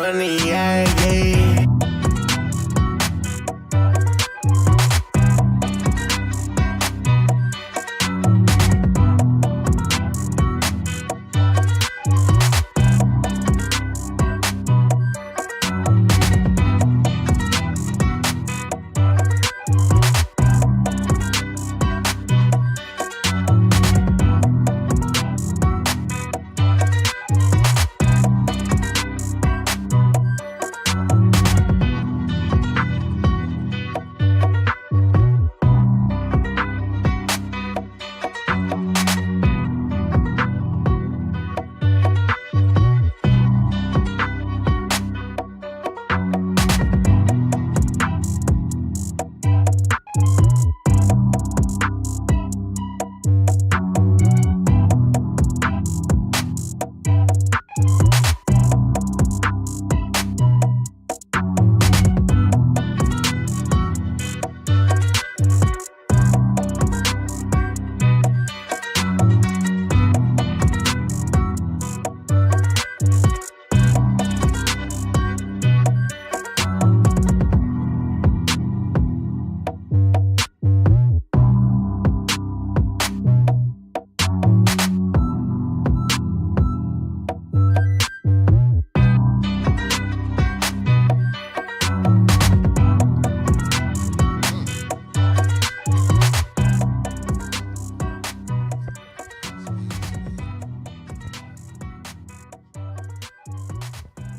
money, yeah.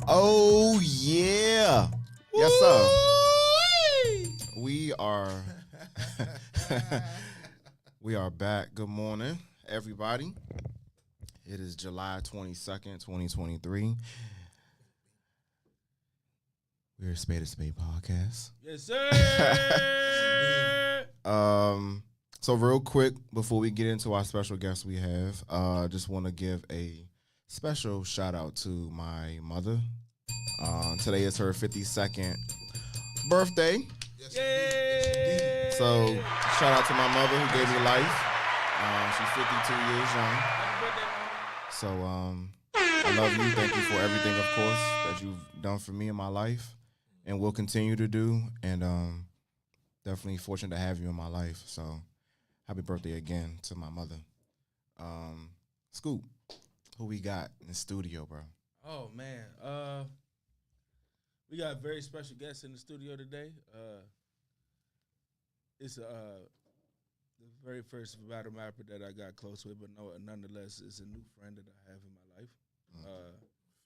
Oh, yeah. Yes, sir. We are back. Good morning, everybody. It is July 22nd, 2023. We're a Spade to Spade podcast. Yes, sir. So real quick, before we get into our special guest we have, just want to give a special shout out to my mother. Today is her 52nd birthday. Yay! So shout out to my mother who gave me life. She's 52 years young. So I love you. Thank you for everything, of course, that you've done for me in my life and will continue to do. And definitely fortunate to have you in my life. So happy birthday again to my mother. Scoop, who we got in the studio, bro? Oh, man. We got a very special guest in the studio today. It's the very first battle rapper that I got close with, but nonetheless, it's a new friend that I have in my life.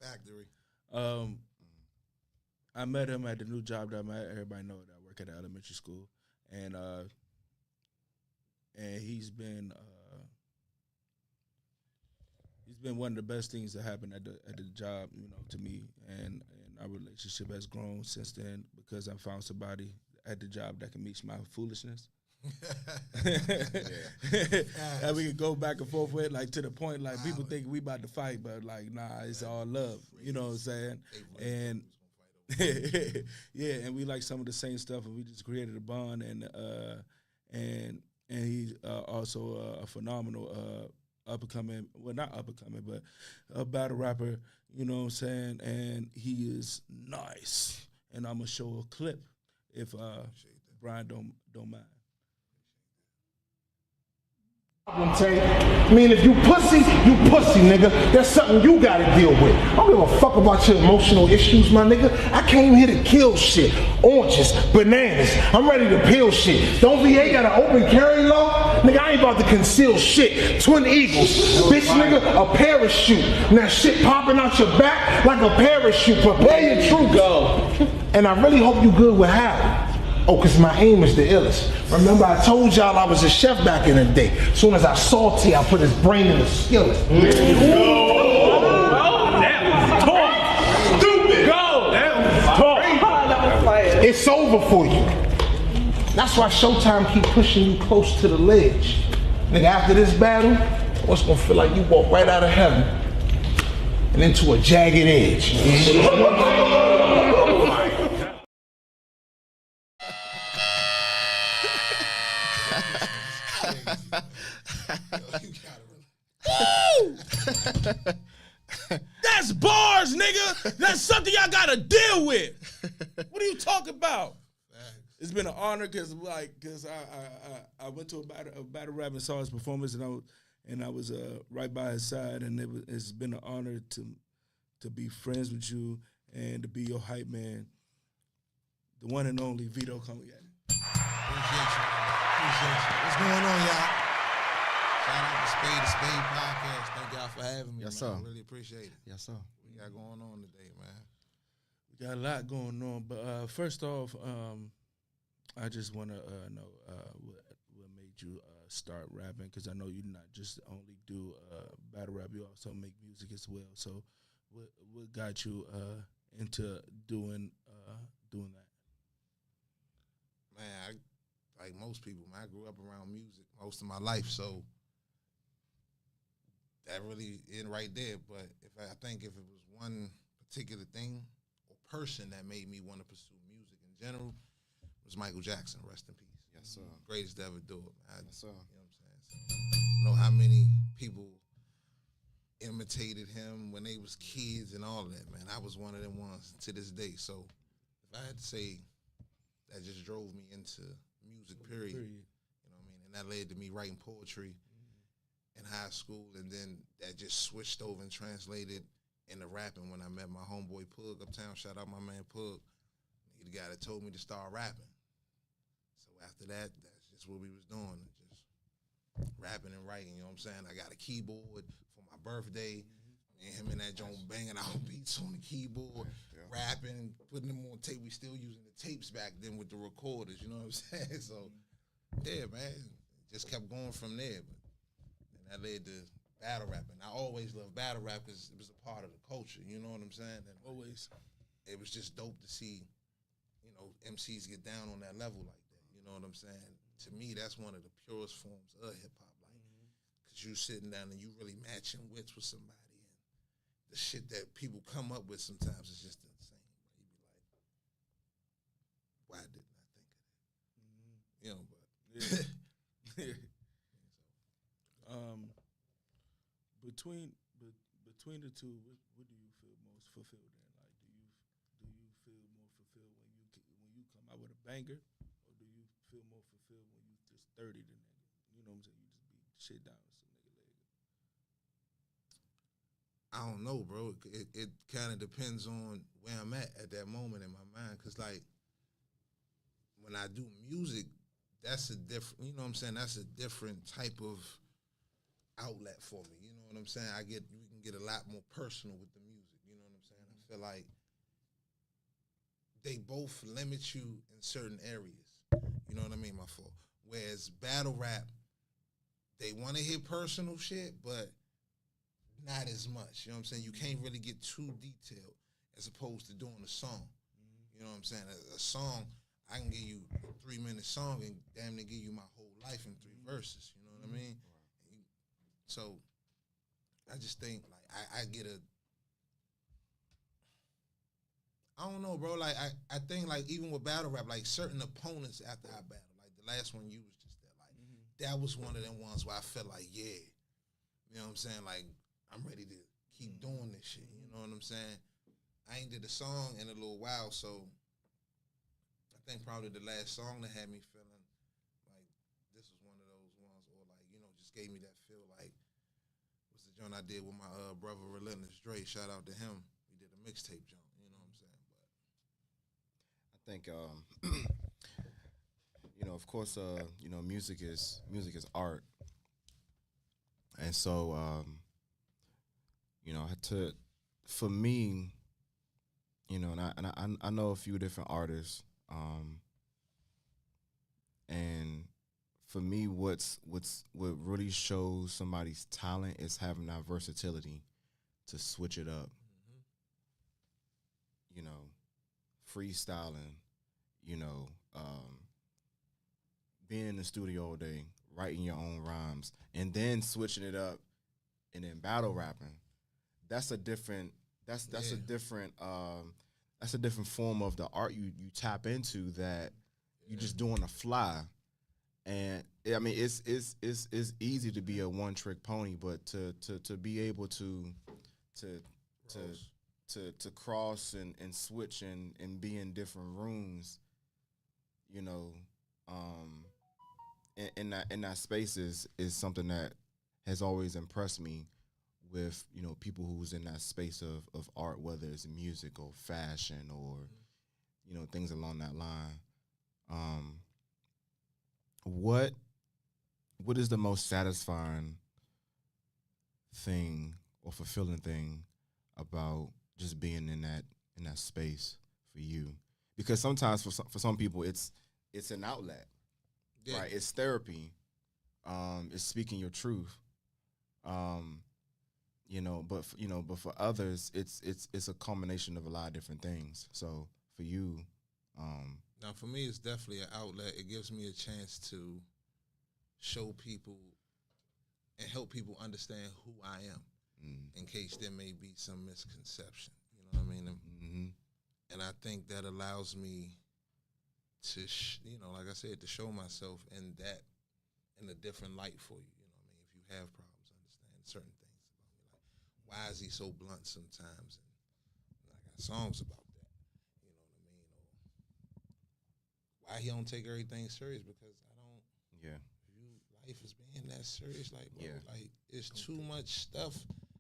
Factory. I met him at the new job that I'm at. Everybody know that I work at the elementary school, and he's been one of the best things that happened at the job, to me, and our relationship has grown since then because I found somebody at the job that can match my foolishness. And we can go back and forth with, like, to the point, like, people think we about to fight, but, like, nah, it's all love. You know what I'm saying? And yeah, and we like some of the same stuff, and we just created a bond, and he's also a phenomenal not up and coming, but a battle rapper, you know what I'm saying? And he is nice. And I'm gonna show a clip if Brian don't mind. I mean, if you pussy, nigga. That's something you gotta deal with. I don't give a fuck about your emotional issues, my nigga. I came here to kill shit. Oranges, bananas. I'm ready to peel shit. Don't VA got an open carry law? Nigga, I ain't about to conceal shit. Twin Eagles. Bitch, nigga, a parachute. Now shit popping out your back like a parachute. Prepare your troops. Go. And I really hope you good with Howard. Oh, because my aim is the illest. Remember, I told y'all I was a chef back in the day. As soon as I saute, I put his brain in the skillet. Go! Talk! Stupid! Go! Talk! It's over for you. That's why Showtime keep pushing you close to the ledge. Nigga, after this battle, what's gonna feel like you walk right out of heaven and into a jagged edge. That's bars, nigga. That's something y'all gotta deal with. What are you talking about? It's been an honor because I went to a battle rap and saw his performance, and I was right by his side, and it's been an honor to be friends with you and to be your hype man, the one and only Vito Cognac. Appreciate you. What's going on, y'all? Shout out to Spade Podcast. Thank y'all for having me. Yes, man. sir. I really appreciate it. Yes, sir. What we got going on today, man? We got a lot going on, but first off, I just want to know what made you start rapping, because I know you not just only do battle rap, you also make music as well. So what got you into doing that? Man, like most people, man, I grew up around music most of my life, so that really isn't right there. But I think if it was one particular thing or person that made me want to pursue music in general, it was Michael Jackson. Rest in peace. Yes, sir. Greatest to ever do it, man. Yes, sir. You know what I'm saying? So, I know how many people imitated him when they was kids and all of that, man. I was one of them ones to this day. So if I had to say, that just drove me into music, period. You know what I mean? And that led to me writing poetry in high school, and then that just switched over and translated into rapping when I met my homeboy Pug uptown. Shout out my man Pug. He the guy that told me to start rapping. So after that, that's just what we was doing, just rapping and writing, you know what I'm saying? I got a keyboard for my birthday, and him and that joint banging out beats on the keyboard, rapping, putting them on tape. We still using the tapes back then with the recorders, you know what I'm saying? So, yeah, man, just kept going from there. But and that led to battle rapping. I always loved battle rap because it was a part of the culture, you know what I'm saying? And Always. it was just dope to see, you know, MCs get down on that level like that, you know what I'm saying? To me, that's one of the purest forms of hip-hop, like, because you sitting down and you really matching wits with somebody. The shit that people come up with sometimes is just insane. You be like, why didn't I think of that? You know, but between the two, what do you feel most fulfilled in? Like, do you feel more fulfilled when you come out with a banger, or do you feel more fulfilled when you just 30 the nigga? You know what I'm saying? You just beat shit down with some nigga leg. I don't know, bro. It kind of depends on where I'm at that moment in my mind. Because, like, when I do music, that's a different, you know what I'm saying? That's a different type of outlet for me. You know what I'm saying? We can get a lot more personal with the music. You know what I'm saying? I feel like they both limit you in certain areas. You know what I mean? My fault. Whereas battle rap, they want to hear personal shit, but not as much. You know what I'm saying? You can't really get too detailed as opposed to doing a song. You know what I'm saying? A song, I can give you a 3-minute song and damn near give you my whole life in 3 verses. You know what I mean? So I just think, like, I get I don't know, bro. Like, I think, like, even with battle rap, like, certain opponents after I battle, like, the last one you was just there, like, that was one of them ones where I felt like, yeah, you know what I'm saying? Like, I'm ready to keep doing this shit, you know what I'm saying? I ain't did a song in a little while, so I think probably the last song that had me feeling like this was one of those ones, or, like, you know, just gave me that feel like, was the joint I did with my brother Relentless Dre. Shout out to him. We did a mixtape joint, you know what I'm saying? But I think, you know, of course, you know, music is art, and so, you know, for me, you know, and I know a few different artists, and for me, what really shows somebody's talent is having that versatility to switch it up. You know, freestyling, you know, being in the studio all day, writing your own rhymes, and then switching it up, and then battle rapping. That's a different. That's a different. That's a different form of the art you tap into that you just do on the fly. And I mean, it's easy to be a one-trick pony, but to be able to to to cross and switch and be in different rooms, you know, in that space is something that has always impressed me with, you know, people who's in that space of art, whether it's music or fashion or, you know, things along that line. What is the most satisfying thing or fulfilling thing about just being in that space for you? Because sometimes for some people it's an outlet, right? It's therapy. It's speaking your truth. You know, but for others, it's a combination of a lot of different things. So for you, now for me, it's definitely an outlet. It gives me a chance to show people and help people understand who I am, in case there may be some misconception. You know what I mean? And I think that allows me to, like I said, to show myself in a different light for you. You know what I mean? If you have problems understanding certain things about me, like why is he so blunt sometimes? And I got songs about that. You know what I mean? Or why he don't take everything serious? Because I don't. Yeah. View life as being that serious, like bro, like it's too much stuff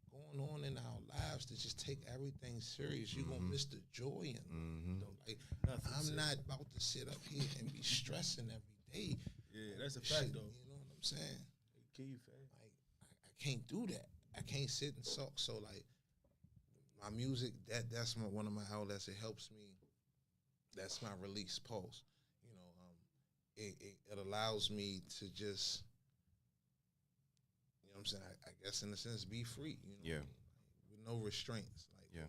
going on in our lives to just take everything serious. You're gonna miss the joy in it. Like, I'm not about to sit up here and be stressing every day. Yeah, that's a fact, though. You know what I'm saying? Like, I can't do that. I can't sit and sulk. So like my music, that's one of my outlets. It helps me. That's my release pulse. You know, it allows me to just, you know what I'm saying, I guess in a sense, be free. You know, Yeah. With no restraints. Like, Yeah.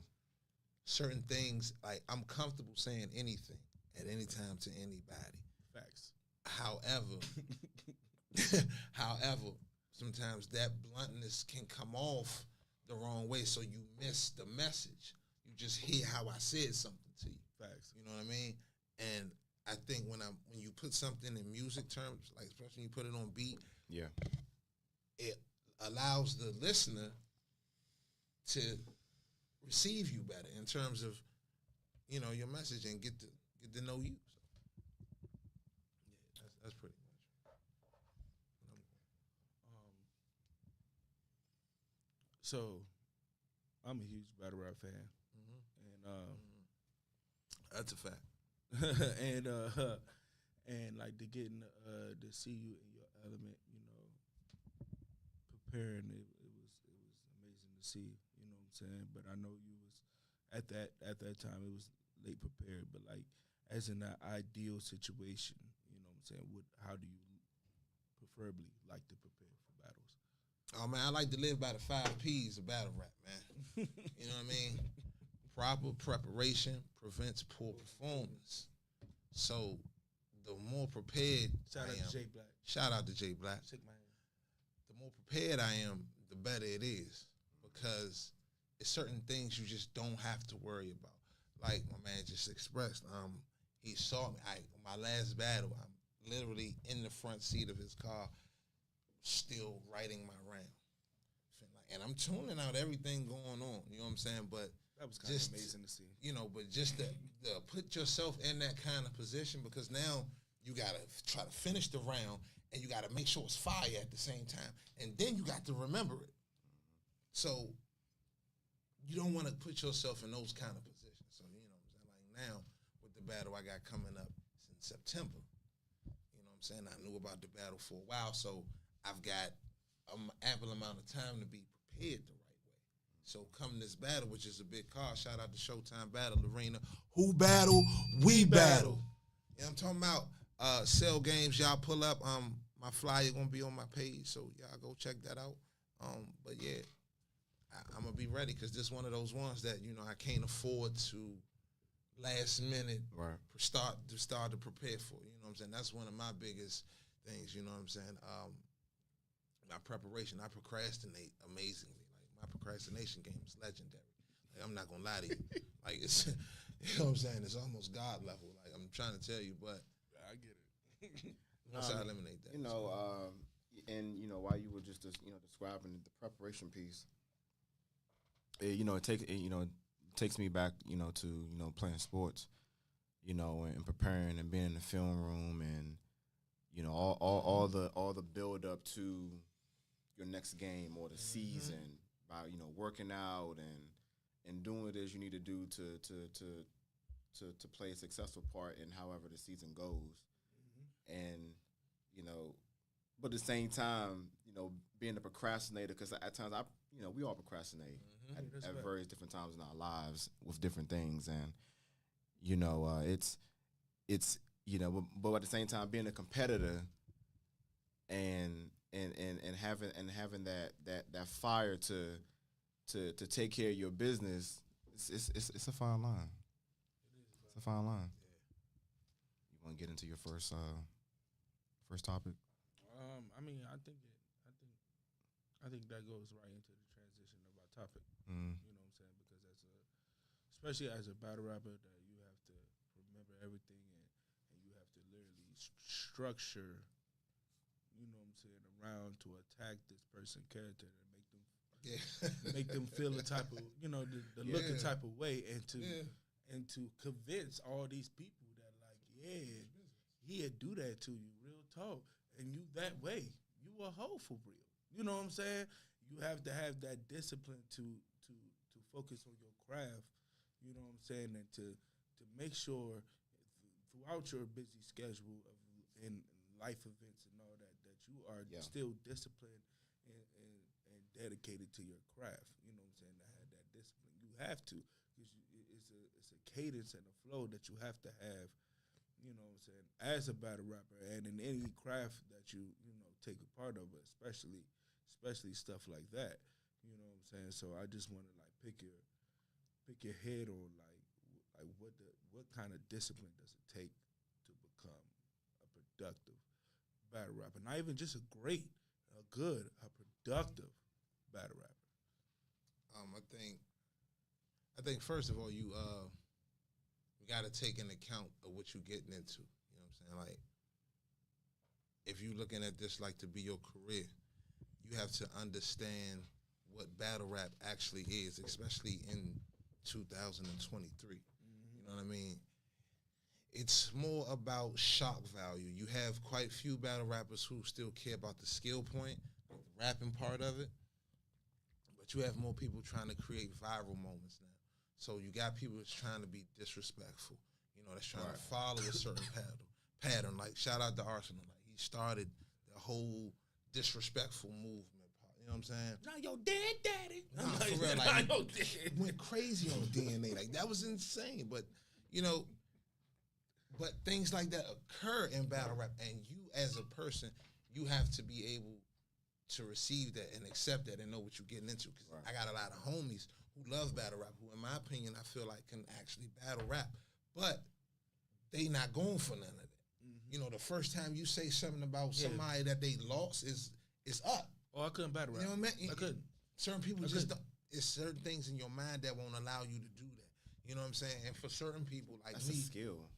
certain things, like I'm comfortable saying anything at any time to anybody. facts. However, sometimes that bluntness can come off the wrong way, so you miss the message. You just hear how I said something to you. Facts. You know what I mean? And I think when you put something in music terms, like especially when you put it on beat, Yeah. it allows the listener to receive you better in terms of, you know, your message and get to know you. So, yeah, that's pretty much. So, I'm a huge battle rap fan, and That's a fact. and like to to see you in your element, you know, preparing it was amazing to see. You know what I'm saying? But I know you was at that time it was late prepared, but like as in that ideal situation, you know what I'm saying? How do you preferably like to prepare for battles? Oh man, I like to live by the 5 P's of battle rap, man. You know what I mean? Proper preparation prevents poor performance. So the more prepared Shout I out am, to Jay Black. shout out to Jay Black. Shake my hand. The more prepared I am, the better it is, because it's certain things you just don't have to worry about. Like my man just expressed, he saw me. My last battle, I'm literally in the front seat of his car, still writing my round. And I'm tuning out everything going on, you know what I'm saying? But That was kind of amazing to see. you know, but just to put yourself in that kind of position, because now you got to try to finish the round and you got to make sure it's fire at the same time. And then you got to remember it. So you don't want to put yourself in those kind of positions. So, you know what I'm saying? Like now with the battle I got coming up in September, you know what I'm saying? I knew about the battle for a while, so I've got an ample amount of time to be prepared the right way. So come this battle, which is a big card, shout out to Showtime Battle Arena. Who battle? We battle. You know what I'm talking about? Cell games, y'all pull up. My flyer gonna be on my page, so y'all go check that out. But yeah, I'm gonna be ready, because this one of those ones that, you know, I can't afford to last minute start to prepare for. You know what I'm saying? That's one of my biggest things. You know what I'm saying? My preparation, I procrastinate amazingly. Like my procrastination game is legendary. Like, I'm not gonna lie to you. Like it's, you know what I'm saying? It's almost God level. Like I'm trying to tell you, but I get it. once I eliminate that, You know, and you know, while you were just describing the preparation piece, it takes me back, to playing sports, and preparing and being in the film room, and all the build up to your next game or the season by working out and doing what it is you need to do to play a successful part in however the season goes, and but at the same time, being a procrastinator, because at times we all procrastinate at various different times in our lives with different things, and it's but at the same time being a competitor and having that fire to take care of your business, it's a fine line. It's a fine line. You want to get into your first topic? I think that goes right into the transition of our topic. Mm. You know what I'm saying? Because especially as a battle rapper, that you have to remember everything and you have to literally structure, you know what I'm saying, around to attack this person's character and make them feel a type of, the looking type of way, and to convince all these people that he'll do that to you, real talk, and you that way, you a hoe for real. You know what I'm saying? You have to have that discipline to focus on your craft, you know what I'm saying, and to make sure throughout your busy schedule and life events and all that you are still disciplined and dedicated to your craft. You know what I'm saying? To have that discipline, you have to, because it's a cadence and a flow that you have to have. You know what I'm saying? As a battle rapper and in any craft that you take a part of, especially stuff like that. You know what I'm saying? So I just want to pick your head on what kind of discipline does it take to become a productive battle rapper? Not even just a productive battle rapper. I think first of all, you got to take into account of what you're getting into. You know what I'm saying? Like, if you're looking at this to be your career, you have to understand what battle rap actually is, especially in 2023. You know what I mean? It's more about shock value. You have quite a few battle rappers who still care about the skill point, the rapping part of it, but you have more people trying to create viral moments now. So you got people that's trying to be disrespectful, that's trying to follow a certain pattern. Like, shout out to Arsenal. Like, he started the whole disrespectful movement. You know what I'm saying? Not your dead daddy. Nah, for real. Like, went crazy on DNA. Like, that was insane. But, but things like that occur in battle rap, and you as a person, you have to be able to receive that and accept that and know what you're getting into. Because I got a lot of homies who love battle rap, who, in my opinion, I feel like can actually battle rap, but they not going for none of that. Mm-hmm. The first time you say something about somebody that they lost is up. Oh, I couldn't battle rap. You know what I mean? I couldn't. Certain people just don't. It's certain things in your mind that won't allow you to do that. You know what I'm saying? And for certain people like that's me, a skill.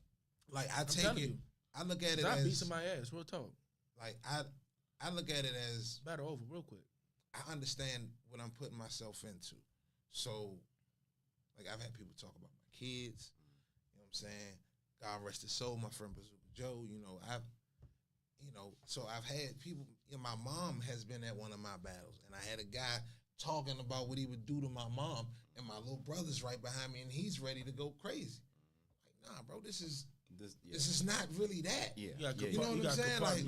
Like, I take it. I look at it as I beat somebody's ass. Real talk. Like, I look at it as battle over real quick. I understand what I'm putting myself into. So, like, I've had people talk about my kids. You know what I'm saying? God rest his soul, my friend Bazooka Joe. So I've had people. My mom has been at one of my battles, and I had a guy talking about what he would do to my mom, and my little brother's right behind me, and he's ready to go crazy. Like, nah, bro, this is not really that. Yeah. You know what I'm saying? Like,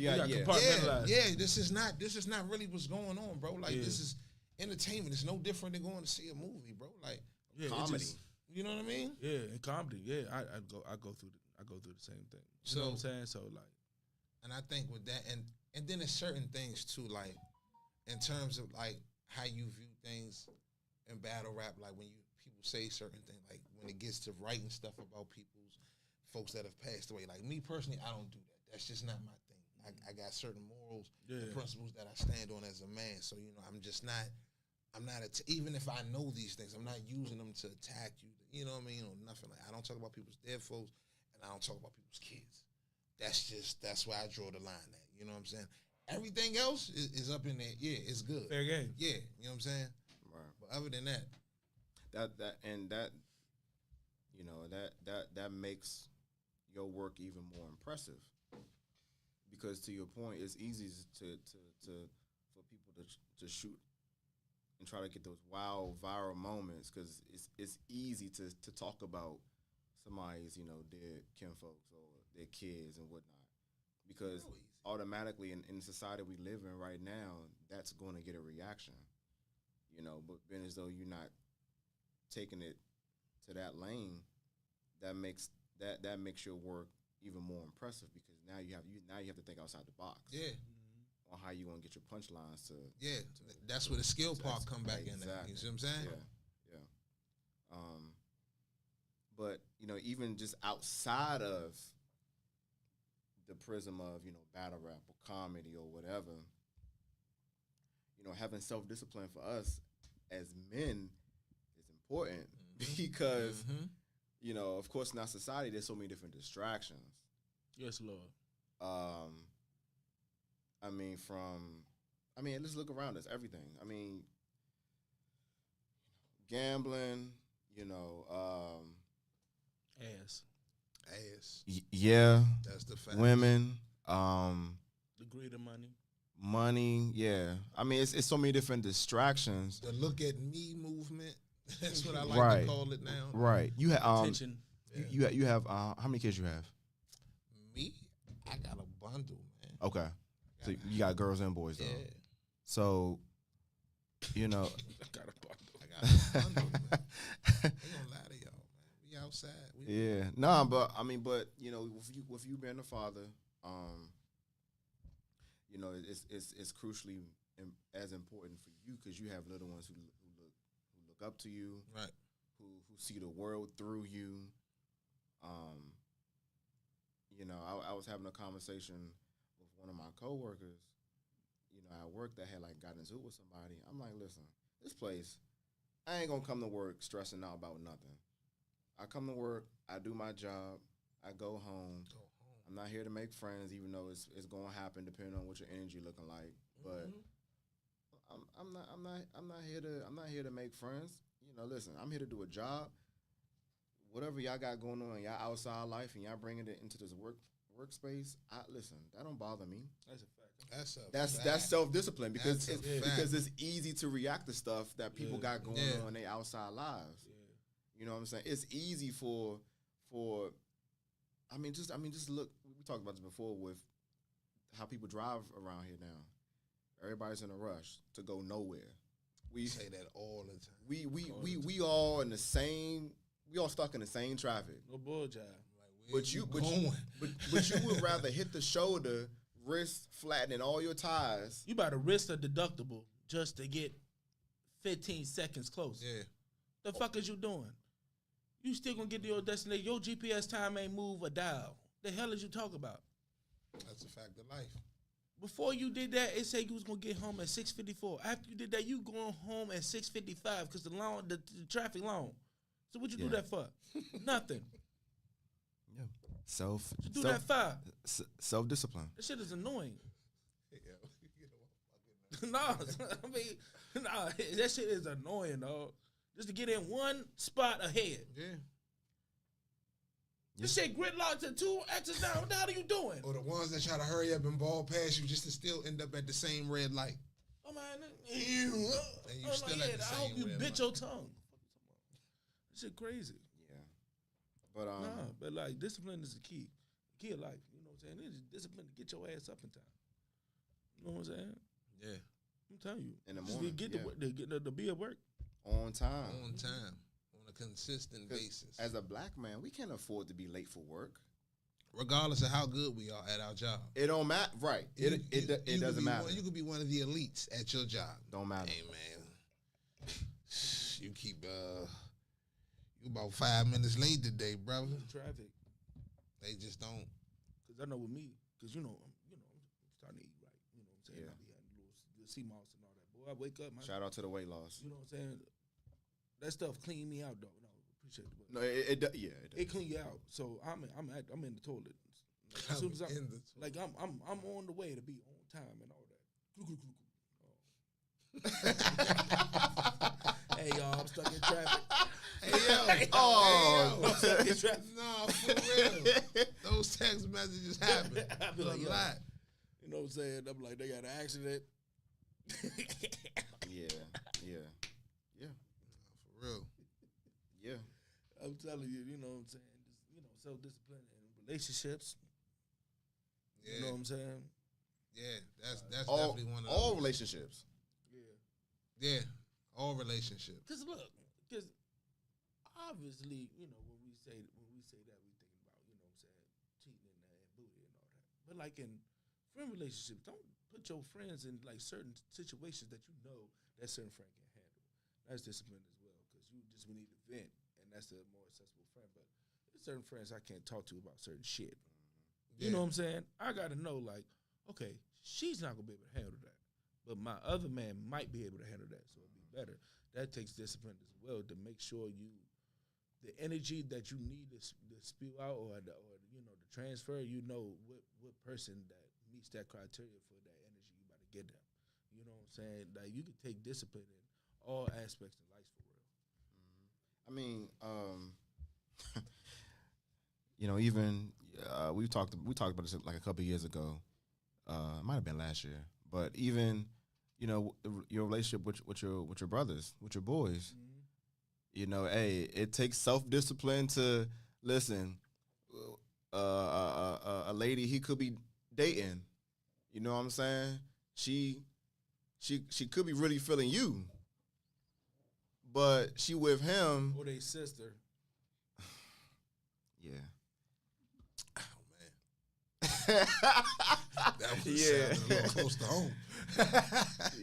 this is not really what's going on, bro. Like, this is entertainment. It's no different than going to see a movie, bro. Like, comedy. You know what I mean? Yeah, in comedy. Yeah, I go through the same thing. You know what I'm saying? So, like, and I think with that, and then there's certain things too, like, in terms of like how you view things in battle rap, like when people say certain things, like when it gets to writing stuff about folks that have passed away. Like, me personally, I don't do that. That's just not my thing. I got certain morals and principles that I stand on as a man. So, I'm not even if I know these things, I'm not using them to attack you. You know what I mean? Or nothing. Like, I don't talk about people's dead folks, and I don't talk about people's kids. That's where I draw the line at. You know what I'm saying? Everything else is up in there. Yeah, it's good. Fair game. Yeah, you know what I'm saying? Right. But other than that, that you know that makes your work even more impressive. Because to your point, it's easy for people to shoot and try to get those wild viral moments because it's easy to talk about somebody's dead kinfolks or their kids and whatnot because automatically in the society we live in right now, that's going to get a reaction, But being as though you're not taking it to that lane, that makes your work even more impressive because now you have to think outside the box. Yeah. On how you want to get your punchlines to. Yeah, that's where the skill part come back in there. You see what I'm saying? Yeah. But even just outside of the prism of battle rap or comedy or whatever, having self-discipline for us as men is important because of course in our society there's so many different distractions. Yes, Lord. Let's look around us. Everything. Gambling. Ass. Yeah. That's the fact. Women. The greed of money. Money. Yeah. It's so many different distractions. The look at me movement. That's what I like to call it now. Right. You have attention. You have how many kids you have? Me? I got a bundle, man. Okay. So you got girls and boys though. Yeah. So, I got a bundle. I got a bundle, man. I ain't gonna lie to y'all, man. We outside. Yeah. Nah, but with you being a father, it's crucially as important for you because you have little ones who look up to you, right? Who see the world through you. I was having a conversation with one of my coworkers, at work that had got into it with somebody. I'm like, listen, this place, I ain't gonna come to work stressing out about nothing. I come to work, I do my job, I go home. I'm not here to make friends, even though it's gonna happen depending on what your energy looking like. But I'm not here to make friends. Listen, I'm here to do a job. Whatever y'all got going on in y'all outside life and y'all bringing it into this workspace, listen, that don't bother me. That's a fact. That's self-discipline because it's easy to react to stuff that people got going on in their outside lives. Yeah. You know what I'm saying? It's easy for just look, we talked about this before with how people drive around here now. Everybody's in a rush to go nowhere. We say that all the time. We all in the same. We all stuck in the same traffic. No bull jive. But you would rather hit the shoulder, wrist flattening all your tires. You about to risk a deductible just to get 15 seconds closer. Yeah. The fuck is you doing? You still gonna get to your destination. Your GPS time ain't move a dial. The hell is you talking about? That's a fact of life. Before you did that, it said you was gonna get home at 6:54. After you did that, you going home at 6:55 because the traffic long. So what you do that for? Nothing. Yeah. That for? Self-discipline. That shit is annoying. Nah, that shit is annoying, dog. Just to get in one spot ahead. Yeah. This shit gridlocked to 2 X's down. What the hell are you doing? Or the ones that try to hurry up and ball past you just to still end up at the same red light. Oh man, and you still at the same I hope you red bit light. your tongue. This shit crazy. Yeah. But but like discipline is the key. The key of life. You know what I'm saying? It's discipline to get your ass up in time. You know what I'm saying? Yeah. I'm telling you. In the morning. To be at work. On time. On time. On a consistent basis. As a black man, we can't afford to be late for work. Regardless of how good we are at our job. It don't matter. Right. It doesn't matter. You could be one of the elites at your job. Don't matter. Hey, man. You keep, you about 5 minutes late today, brother. Traffic. They just don't. Because I know with me, because, I'm starting to eat right. You know what I'm saying? Yeah. I be having little sea moss and all that. Boy, I wake up. Shout out to the weight loss. You know what I'm saying? That stuff clean me out, though. No, appreciate it. No, it does. It clean you out. So I'm in the toilet. Like, as soon as I'm on the way to be on time and all that. Hey y'all, I'm stuck in traffic. Hey yo, Oh. hey, yo. I'm stuck in traffic. No, for real. Those text messages happen I be like, a yo. lot. You know what I'm saying? I'm like, they got an accident. Yeah. For real. Yeah. I'm telling you, you know what I'm saying? Just, self-discipline and relationships. Yeah. You know what I'm saying? Yeah, that's All, definitely one of all those. relationships. Yeah, all relationships. Because look, because obviously, when we say that, we thinking about, cheating and booty and all that. But like in friend relationships, don't put your friends in like certain situations that you know that certain friend can handle. That's discipline as well, because you just need to vent, and that's a more accessible friend. But there's certain friends I can't talk to about certain shit. You know what I'm saying? I got to know, like, okay, she's not going to be able to handle that, but my other man might be able to handle that, so it'll be better. That takes discipline as well to make sure the energy that you need to spew out or the transfer, what person that meets that criteria for that energy you about to get them. You know what I'm saying? Like, you can take discipline in all aspects of life for real. I mean, even we talked about this like a couple of years ago. It might have been last year, but even your relationship with your brothers, with your boys. Hey, it takes self-discipline to listen. A lady he could be dating, you know what I'm saying? She could be really feeling you, but she with him. Or they sister. Yeah. That was sounding a little close to home.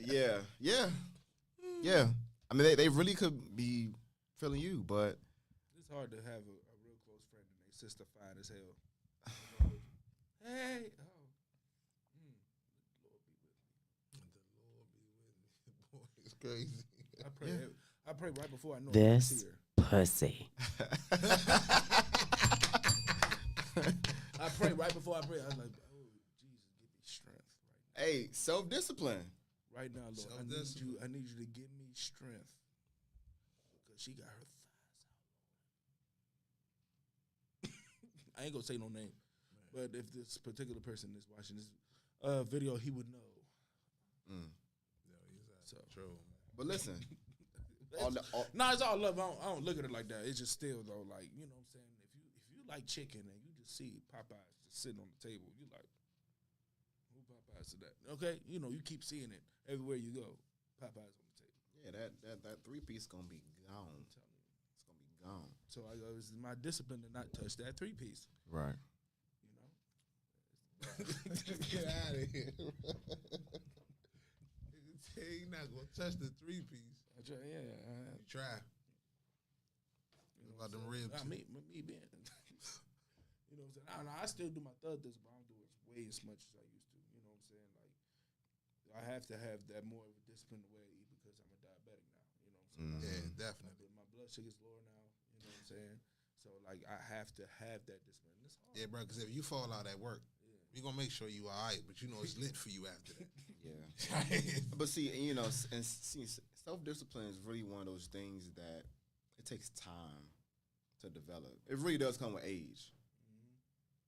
Yeah. I mean, they really could be feeling you, but It's hard to have a real close friend and they sister fine as hell. Hey, The Lord be with me. Boy, it's crazy. I pray right before I know This I'm here. pussy. I pray right before I pray. I was like, oh, Jesus, give me strength right hey, self-discipline. now. Right now, Lord, I need you to give me strength. Because she got her thighs out. I ain't gonna say no name. But if this particular person is watching this video, he would know. So. True. But listen, It's all love. I don't look at it like that. It's just still though, like, you know what I'm saying? If you like chicken and you just see Popeyes just sitting on the table, you like, who Popeyes is that? Okay, you keep seeing it everywhere you go. Popeyes on the table. yeah, that 3-piece gonna be gone. I'm telling you. It's gonna be gone. So it was my discipline to not touch that 3-piece. Right. Get out of here. He not gonna touch the 3-piece. I try, yeah. You try. What about them ribs? Me being, you know what I'm saying? I still do my thug this, but I don't do it way as much as I used to. You know what I'm saying? Like, I have to have that more of a disciplined way because I'm a diabetic now. You know what I'm saying? Yeah, definitely. My blood sugar's lower now. You know what I'm saying? So like, I have to have that discipline. It's hard. Yeah, bro, because if you fall out at work, we gonna make sure you all right, but it's lit for you after that. Yeah. But see, self-discipline is really one of those things that it takes time to develop. It really does come with age.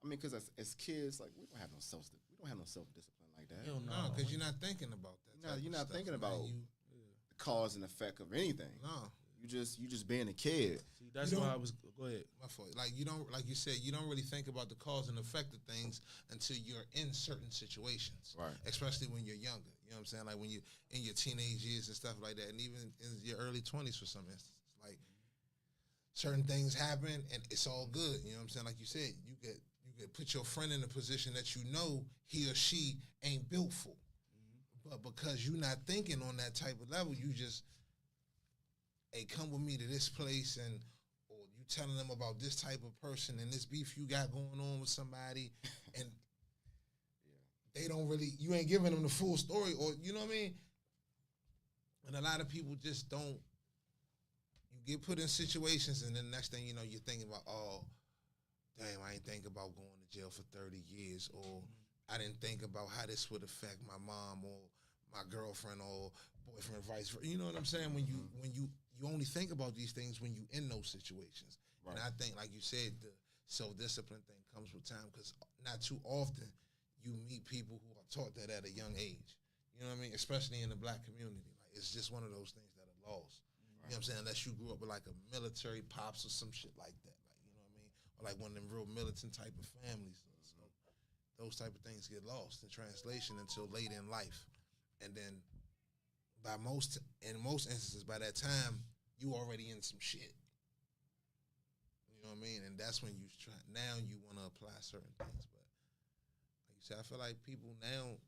I mean, because as kids, like, we don't have no self-discipline like that. Hell No, because you're not thinking about that. You're not thinking about you. the cause and effect of anything. No. You just being a kid. See, that's why I was. Go ahead. My fault. Like you don't, like you said, you don't really think about the cause and effect of things until you're in certain situations. Right. Especially when you're younger. You know what I'm saying? Like when you in your teenage years and stuff like that, and even in your early 20s for some instances. Like certain things happen and it's all good. You know what I'm saying? Like you said, you get put your friend in a position that you know he or she ain't built for. But because you're not thinking on that type of level, you just, hey, come with me to this place, and or you telling them about this type of person and this beef you got going on with somebody, and they don't really, you ain't giving them the full story, or you know what I mean? And a lot of people just don't, you get put in situations, and then the next thing you know, you're thinking about, oh, damn, I ain't think about going to jail for 30 years, or I didn't think about how this would affect my mom or my girlfriend or boyfriend, vice versa. You know what I'm saying? When you you only think about these things when you in those situations. Right. And I think, like you said, the self-discipline thing comes with time because not too often you meet people who are taught that at a young age. You know what I mean? Especially in the black community. Like, it's just one of those things that are lost. You know what I'm saying? Unless you grew up with like a military pops or some shit like that. Like, you know what I mean? Or like one of them real militant type of families. So those type of things get lost in translation until later in life. And then in most instances, by that time, you already in some shit. You know what I mean? And that's when now you want to apply certain things. But like you said, I feel like people now,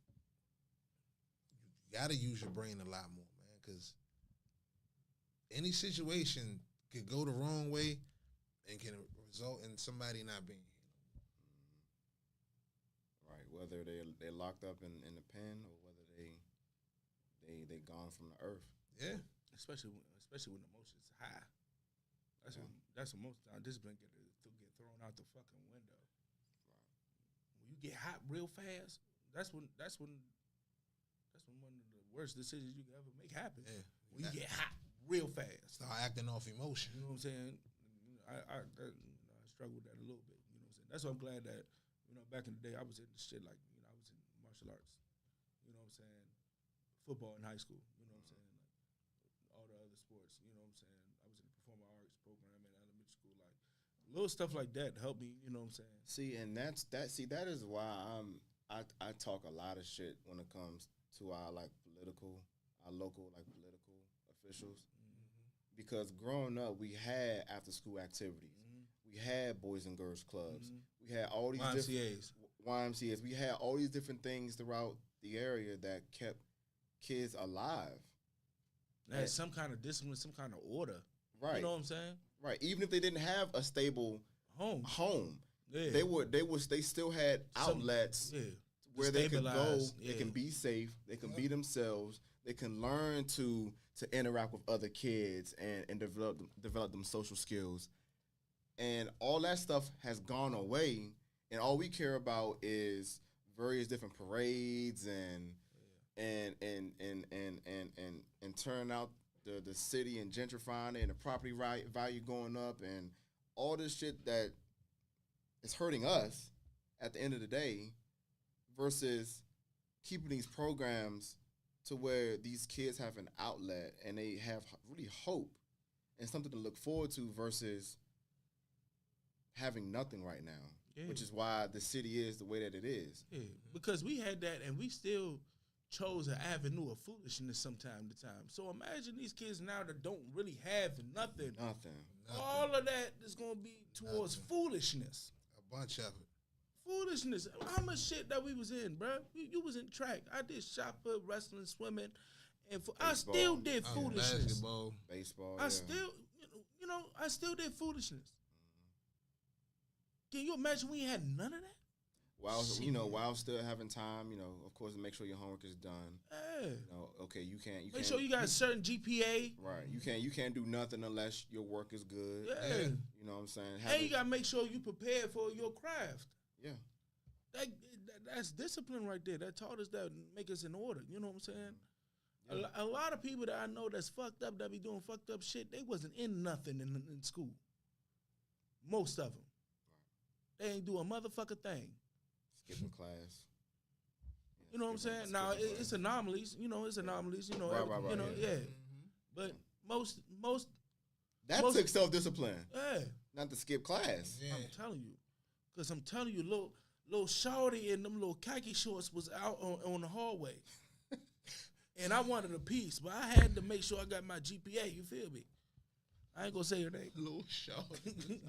you got to use your brain a lot more, man, because any situation could go the wrong way and can result in somebody not being here. Right, whether they're locked up in the pen or whether they gone from the earth. Yeah, especially when the emotions high. That's when most of the time discipline get thrown out the fucking window. Right. When you get hot real fast, that's when one of the worst decisions you can ever make happen. Yeah. When you get hot real fast, start acting off emotion. You know what I'm saying? I struggle with that a little bit. You know what I'm saying? That's why I'm glad that back in the day I was in shit like I was in martial arts. You know what I'm saying? Football in high school, you know what I'm saying? Like all the other sports, you know what I'm saying? I was in the performing arts program in elementary school. Like little stuff like that helped me, you know what I'm saying? See, and that is why I talk a lot of shit when it comes to our local political officials. Mm-hmm. Because growing up we had after school activities. Mm-hmm. We had boys and girls clubs. Mm-hmm. We had all these YMCAs. We had all these different things throughout the area that kept kids alive. They had some kind of discipline, some kind of order. Right. You know what I'm saying? Right. Even if they didn't have a stable home. Yeah. They still had outlets where they could go, they can be safe, they can be themselves, they can learn to interact with other kids and develop them social skills. And all that stuff has gone away, and all we care about is various different parades and turn out the city and gentrifying it and the property value going up and all this shit that is hurting us at the end of the day versus keeping these programs to where these kids have an outlet and they have really hope and something to look forward to versus having nothing right now, which is why the city is the way that it is. Yeah, because we had that and we still chose an avenue of foolishness from time to time. So imagine these kids now that don't really have nothing. All of that is going to be towards foolishness. A bunch of it. Foolishness. How much shit that we was in, bro? You was in track. I did shot put, wrestling, swimming, and I still did foolishness. Basketball, baseball. I still, I still did foolishness. Can you imagine we had none of that? While still having time, of course, make sure your homework is done. Yeah. Okay, you can't. Make sure you got a certain GPA. Right. You can't do nothing unless your work is good. Yeah. You know what I'm saying? And you gotta make sure you prepared for your craft. Yeah. That's discipline right there. That taught us that, make us in order. You know what I'm saying? Yeah. A lot of people that I know that's fucked up, that be doing fucked up shit, they wasn't in nothing in school. Most of them. Right. They ain't do a motherfucker thing. Skipping class. You know what I'm saying? Now it's anomalies. It's anomalies. Right. Yeah. Mm-hmm. But most that took self-discipline. Yeah. Not to skip class. Yeah. I'm telling you, little shorty in them little khaki shorts was out on the hallway, and I wanted a piece, but I had to make sure I got my GPA. You feel me? I ain't gonna say her name. Little shorty.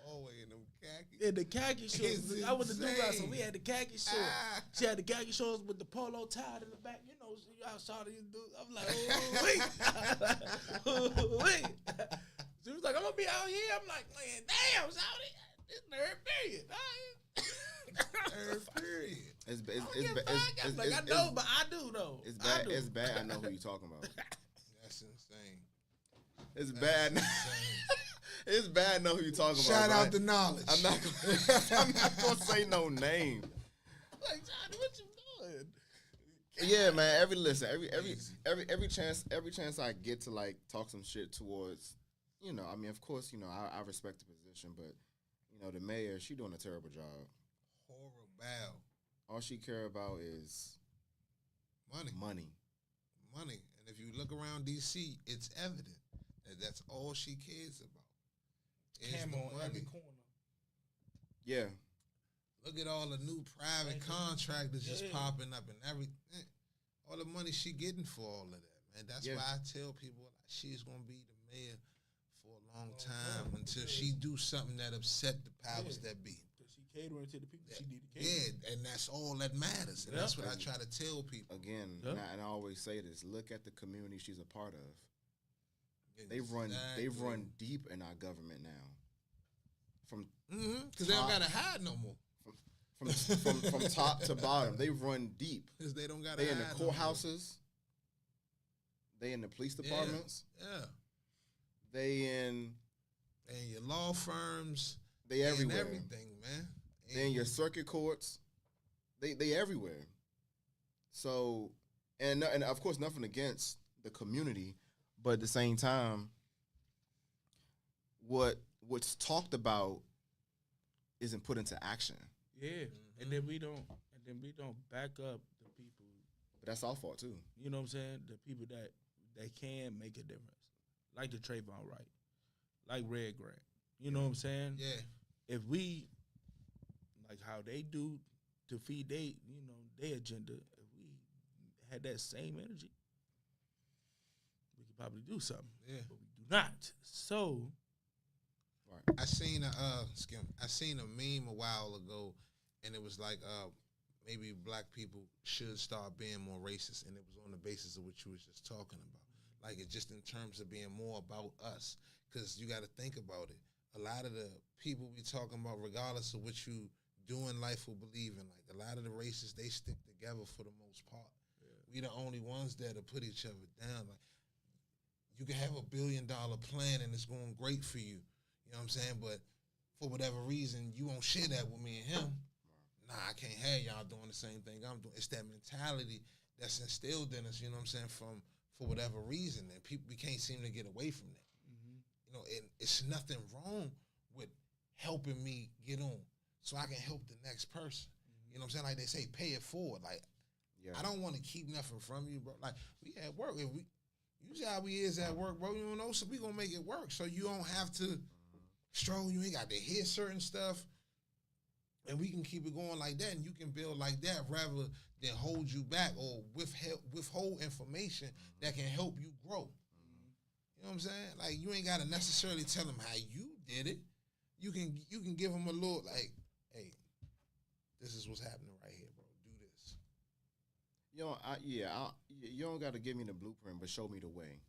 Hallway in them khaki. In the khaki shorts. I was the new guy, so we had the khaki shorts. She had the khaki shorts with the polo tied in the back. I saw these dudes. I'm like, wait. She was like, I'm gonna be out here. I'm like, man, damn, Saudi. It's third period. Third period. I know, but I do though. It's bad. It's bad. I know who you're talking about. That's insane. It's bad. It's bad. I know who you're talking about. Shout out the knowledge. I'm not gonna say no name. Like, Johnny, what you doing? Yeah, man. Every chance I get to like talk some shit towards, I mean, of course, I respect the position, but the mayor, she doing a terrible job. Horrible. All she care about is money. And if you look around D.C., it's evident that that's all she cares about. Camera on every corner. Yeah. Look at all the new private contractors just popping up and everything. All the money she getting for all of that, man. That's why I tell people like, she's gonna be the mayor for a long time until she do something that upset the powers that be. Because she catering to the people she need to cater. Yeah, and that's all that matters. And that's what I try to tell people. Again, and I always say this: look at the community she's a part of. Exactly. They've run deep in our government now. Because they don't gotta hide no more. From top to bottom, they run deep. Because they don't got. They in the courthouses. They in the police departments. Yeah. They in your law firms. They everywhere. Everything, man. They in your circuit courts. They everywhere. So, and of course, nothing against the community, but at the same time, what's talked about isn't put into action. Yeah, and then we don't back up the people. But that's our fault too. You know what I'm saying? The people that can make a difference, like the Trayvon Wright, like Red Grant. You know what I'm saying? Yeah. If we like how they do to feed their agenda, if we had that same energy, we could probably do something. Yeah. But we do not. So. I seen a meme a while ago, and it was like maybe black people should start being more racist, and it was on the basis of what you was just talking about. Like it's just in terms of being more about us, because you got to think about it. A lot of the people we talking about, regardless of what you do in life or believe in, like a lot of the racists, they stick together for the most part. Yeah. We the only ones that'll put each other down. Like you can have $1 billion plan and it's going great for you. You know what I'm saying? But for whatever reason, you won't share that with me and him. Nah, I can't have y'all doing the same thing I'm doing. It's that mentality that's instilled in us, you know what I'm saying, for whatever reason. And people, we can't seem to get away from that. Mm-hmm. You know, and it's nothing wrong with helping me get on so I can help the next person. Mm-hmm. You know what I'm saying? Like they say, pay it forward. Like, I don't want to keep nothing from you, bro. Like, we at work. If we usually how we is at work, bro, you don't know, so we gonna make it work. So you don't have to stroll, you ain't got to hear certain stuff, and we can keep it going like that, and you can build like that rather than hold you back or withhold information that can help you grow. You know what I'm saying? Like, you ain't got to necessarily tell them how you did it. You can give them a little, like, hey, this is what's happening right here, bro. Do this. You don't got to give me the blueprint, but show me the way.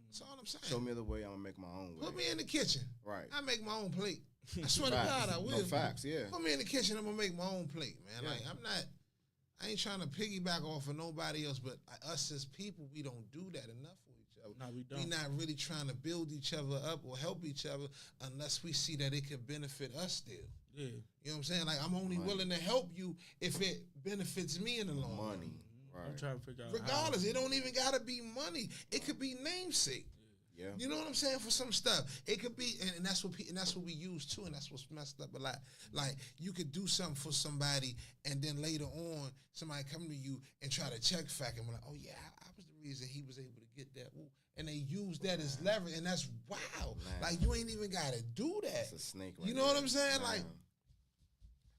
That's all I'm saying. Show me the way, I'm going to make my own way. Put me in the kitchen. Right. I make my own plate. I swear to God, I will. No facts, yeah. Put me in the kitchen, I'm going to make my own plate, man. Yeah. Like, I ain't trying to piggyback off of nobody else, but us as people, we don't do that enough for each other. No, we don't. We're not really trying to build each other up or help each other unless we see that it can benefit us still. Yeah. You know what I'm saying? Like, I'm only willing to help you if it benefits me in the long run. Money. Right. I'm trying to figure out regardless, it don't even got to be money. It could be namesake. Yeah. You know what I'm saying? For some stuff, it could be, and that's what we use too, and that's what's messed up a lot. Like, you could do something for somebody, and then later on, somebody come to you and try to check fact, and we're like, oh yeah, I was the reason he was able to get that. Ooh. And they use that as leverage, and that's wow. Man. Like, you ain't even got to do that. It's a snake. Right you know there. what I'm saying? Man. Like,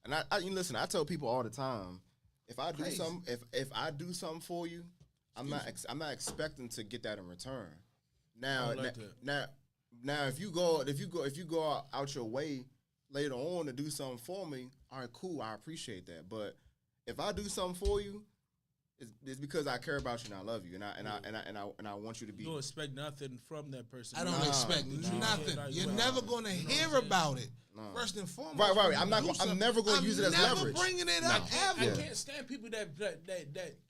and I listen. I tell people all the time, if I do something, if I do something for you, I'm not expecting to get that in return. Now, if you go out your way later on to do something for me, all right, cool, I appreciate that. But if I do something for you, it's because I care about you and I love you, and I want you to be. You don't expect nothing from that person. I don't expect nothing. You're never gonna hear about it. First and foremost, right. I'm never gonna use it as leverage. Bringing it up ever. I can't stand people that.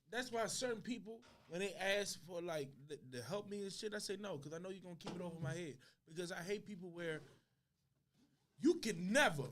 That's why certain people, when they ask for like to help me and shit, I say no, because I know you're gonna keep it over my head. Because I hate people where you can never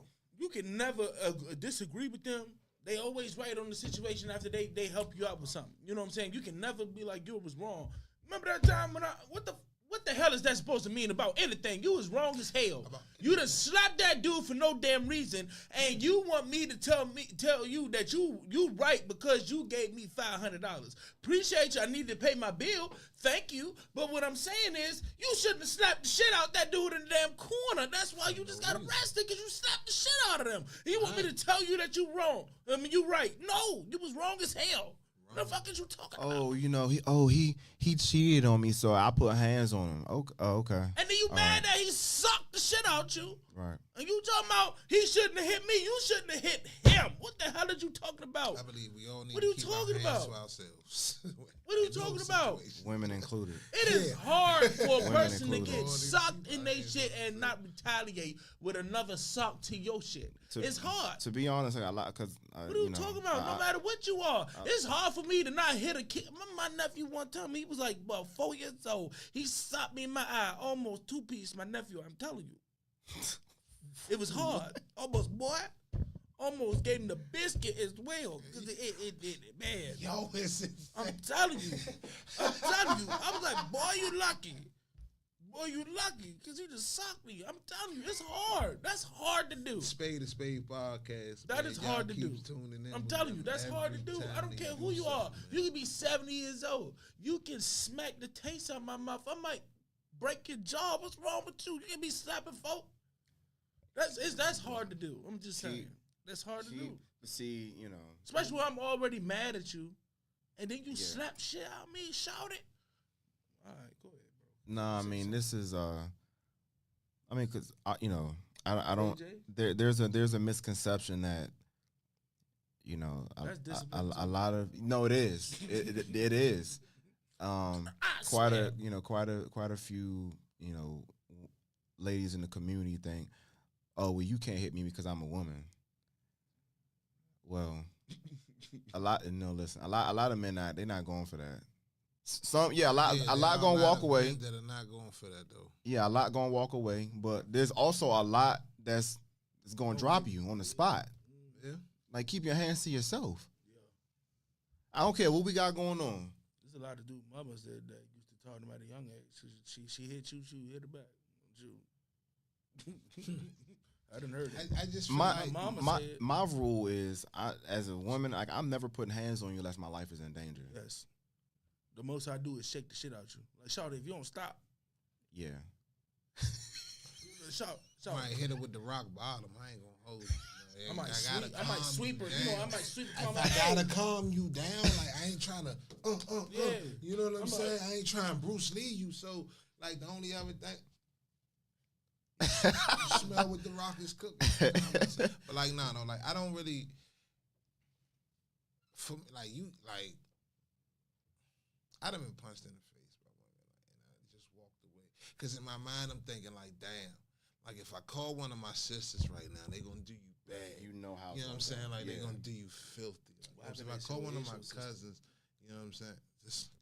disagree with them, they always right on the situation after they help you out with something. You know what I'm saying? You can never be like, you was wrong. Remember that time when what the hell is that supposed to mean about anything? You was wrong as hell. You done slapped that dude for no damn reason, and you want me to tell you that you right because you gave me $500. Appreciate you. I need to pay my bill. Thank you. But what I'm saying is, you shouldn't have slapped the shit out that dude in the damn corner. That's why you just got arrested, because you slapped the shit out of them. And you want me to tell you that you wrong? I mean, you right. No, you was wrong as hell. What the fuck is you talking about? Oh, you know, he cheated on me, so I put hands on him. Okay. Okay. And then you mad that he sucked the shit out you. Right. And you talking about he shouldn't have hit me. You shouldn't have hit him. What the hell are you talking about? I believe we all need What are you to keep talking our hands about? to ourselves. What are you In talking those about? situations. Women included. It is hard for a Women person to included. get sucked in their shit and not retaliate with another sock to your shit. It's hard. To be honest, I like because What are you talking about? No matter what you are, it's hard for me to not hit a kid. My nephew one time, he was like about 4 years old. He socked me in my eye, almost two-piece. My nephew, I'm telling you, it was hard. Almost gave him the biscuit as well. Cause man, Yo, I'm telling you. I was like, boy, you lucky. Boy, you lucky, because he just socked me. I'm telling you, it's hard. That's hard to do. Spade to Spade podcast. That man. is Y'all hard to keep do. tuning in I'm with telling you, them that's hard to every do. time I don't they care do who you are. something, man. You can be 70 years old. You can smack the taste out of my mouth. I might break your jaw. What's wrong with you? You can be slapping folk. That's hard to do. I'm just saying. That's hard to do. See, you know. Especially when I'm already mad at you, and then you slap shit out of me, shout it. All right, go ahead, bro. Nah, I mean, this is I mean, cause you know, I don't. AJ? There's a misconception that, you know, That's a discipline, lot of it is it is quite a few, you know, ladies in the community think, oh well, you can't hit me because I'm a woman. Well, a lot of men they're not going for that. Some a lot gonna walk away. That are not going for that though. Yeah, a lot gonna walk away, but there's also a lot that's gonna drop you on the spot. Yeah. Like, keep your hands to yourself. Yeah. I don't care what we got going on. There's a lot of dude mamas that used to talk to them at a young age. She hit you, she hit her back. I didn't heard it. I just feel like my rule is, as a woman, like, I'm never putting hands on you unless my life is in danger. Yes. The most I do is shake the shit out you. Like, shout, if you don't stop. Yeah. Shout. might hit her with the rock bottom. I ain't gonna hold you. I might sweep her. You know, I might sweep her. If I gotta calm you down, like, I ain't trying to, you know what I'm saying? I ain't trying to Bruce Lee you. So, like, the only other thing, you smell what the rock is cooking. You know what I'm saying? But like, no, like, I don't really, for me, like, you, like, I done been punched in the face by women, like, and I just walked away. Because in my mind, I'm thinking, like, damn, like, if I call one of my sisters right now, they gonna do you bad. You know how. You know what I'm saying? Like, yeah. they gonna do you filthy. Like, if I call one of my cousins, you know what I'm saying? Just,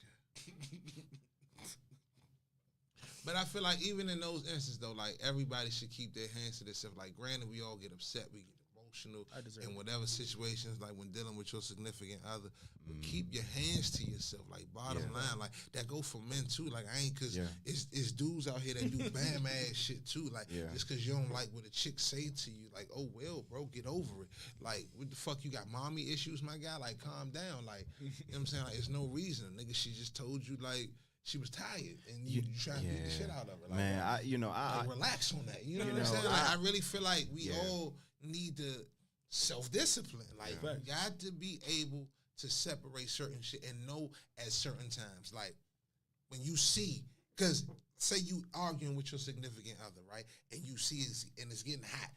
but I feel like even in those instances, though, like, everybody should keep their hands to themselves. Like, granted, we all get upset, we get emotional in whatever situations, like when dealing with your significant other. But keep your hands to yourself. Like, bottom line, like, that go for men too. Like, I ain't, cause it's dudes out here that do bam ass shit too. Like, just cause you don't like what a chick say to you, like, oh well, bro, get over it. Like, what the fuck, you got mommy issues, my guy? Like, calm down. Like, you know what I'm saying? Like, it's no reason. Nigga, she just told you, like, she was tired, and you trying to beat the shit out of her. Like, man, I relax on that. You know what I'm saying? Like, I really feel like we all need to self-discipline. Like, you got to be able to separate certain shit and know at certain times. Like, when you see, because say you arguing with your significant other, right? And you see it's getting hot.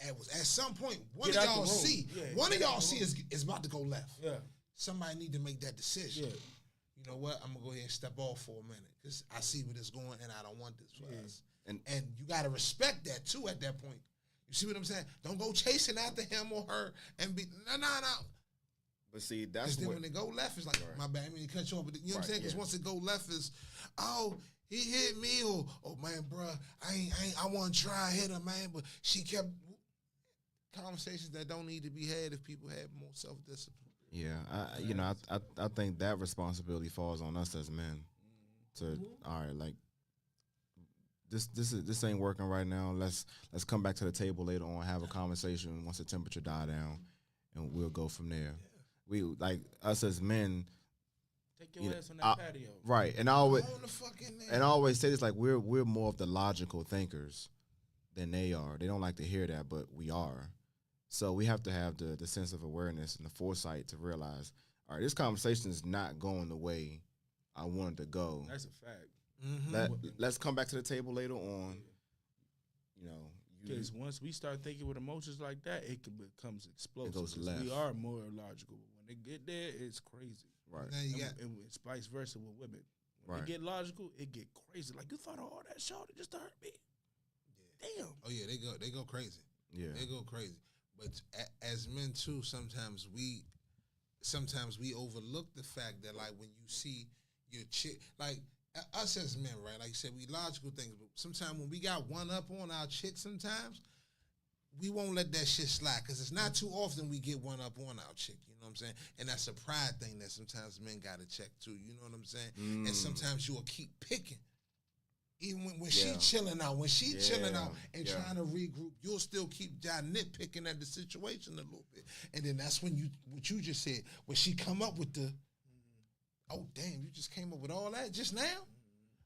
At some point, one of y'all see is about to go left. Yeah. Somebody need to make that decision. Yeah. You know what? I'm gonna go ahead and step off for a minute because I see where it's going and I don't want this for us. And you gotta respect that too at that point. You see what I'm saying? Don't go chasing after him or her and be no. But see, that's then when they go left, it's like my bad. I mean to cut you off, but you know what I'm saying? Because once it go left, is he hit me or man, bro, I want to try hit her, man, but she kept. conversations that don't need to be had if people had more self-discipline. Yeah, I think that responsibility falls on us as men. To all right, like this ain't working right now. Let's come back to the table later on, have a conversation once the temperature die down, and we'll go from there. We like us as men. Take your ass on that patio. Right, and I always say this, like we're more of the logical thinkers than they are. They don't like to hear that, but we are. So we have to have the sense of awareness and the foresight to realize, all right, this conversation is not going the way I wanted to go. That's a fact. Let's come back to the table later on. You know, because once we start thinking with emotions like that, it becomes explosive. It goes left. We are more logical. When they get there, it's crazy. Right. And it's vice versa with women. When they get logical, it get crazy. Like, you thought of all that shorty just to hurt me. Yeah. Damn. Oh yeah, they go crazy. Yeah, they go crazy. But as men too, sometimes we overlook the fact that, like, when you see your chick, like us as men, right? Like you said, we logical things, but sometimes when we got one up on our chick, sometimes we won't let that shit slide, because it's not too often we get one up on our chick. You know what I'm saying? And that's a pride thing that sometimes men got to check too. You know what I'm saying? And sometimes you will keep picking. Even when she chilling out, and trying to regroup, you'll still keep nitpicking at the situation a little bit. And then that's when what you just said, when she come up with the, oh, damn, you just came up with all that just now?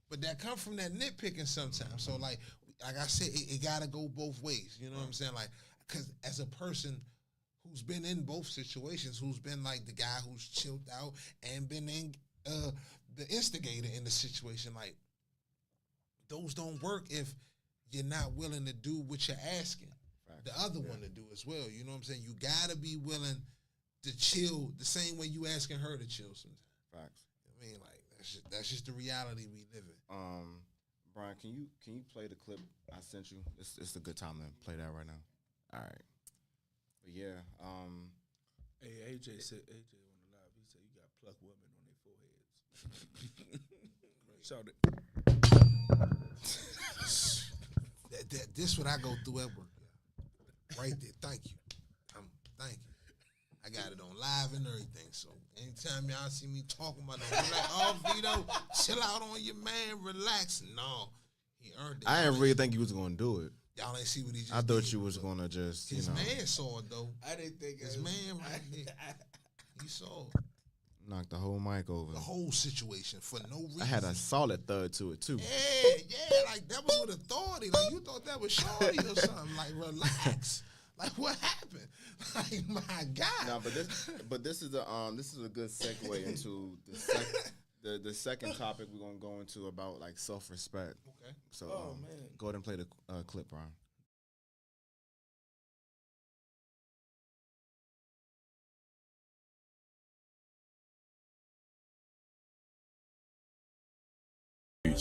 But that come from that nitpicking sometimes. So, like I said, it got to go both ways. You know what I'm saying? Like, because as a person who's been in both situations, who's been like the guy who's chilled out and been in the instigator in the situation, like, those don't work if you're not willing to do what you're asking the other one to do as well. You know what I'm saying? You gotta be willing to chill the same way you asking her to chill sometimes. Facts. I mean, like, that's just the reality we live in. Brian, can you play the clip I sent you? It's a good time to play that right now. All right. But yeah. Hey, AJ on the live, he said you got pluck women on their foreheads. Shout it. This what I go through at work. Right there. Thank you. Thank you. I got it on live and everything. So anytime y'all see me talking about it, be like, oh, Vito, chill out on your man, relax. No, he earned it. I didn't really think you was gonna do it. Y'all ain't see what he just I thought did, you was gonna just, his man saw it though. I didn't think his man right there. He saw it. Knocked the whole mic over. The whole situation for no reason. I had a solid thud to it too. Yeah, like that was with authority. Like you thought that was shorty or something. Like, relax. Like, what happened? Like, my God. No, but this is a good segue into the second topic we're gonna go into about, like, self-respect. Okay. So man. Go ahead and play the clip, Brian.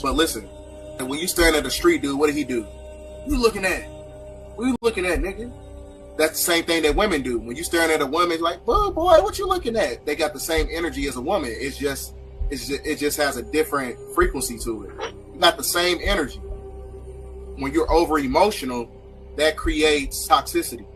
But listen, and when you staring at the street dude, what did he do? You looking at? What you looking at, nigga? That's the same thing that women do. When you staring at a woman, it's like, oh boy, what you looking at? They got the same energy as a woman. It just has a different frequency to it. Not the same energy. When you're over emotional, that creates toxicity.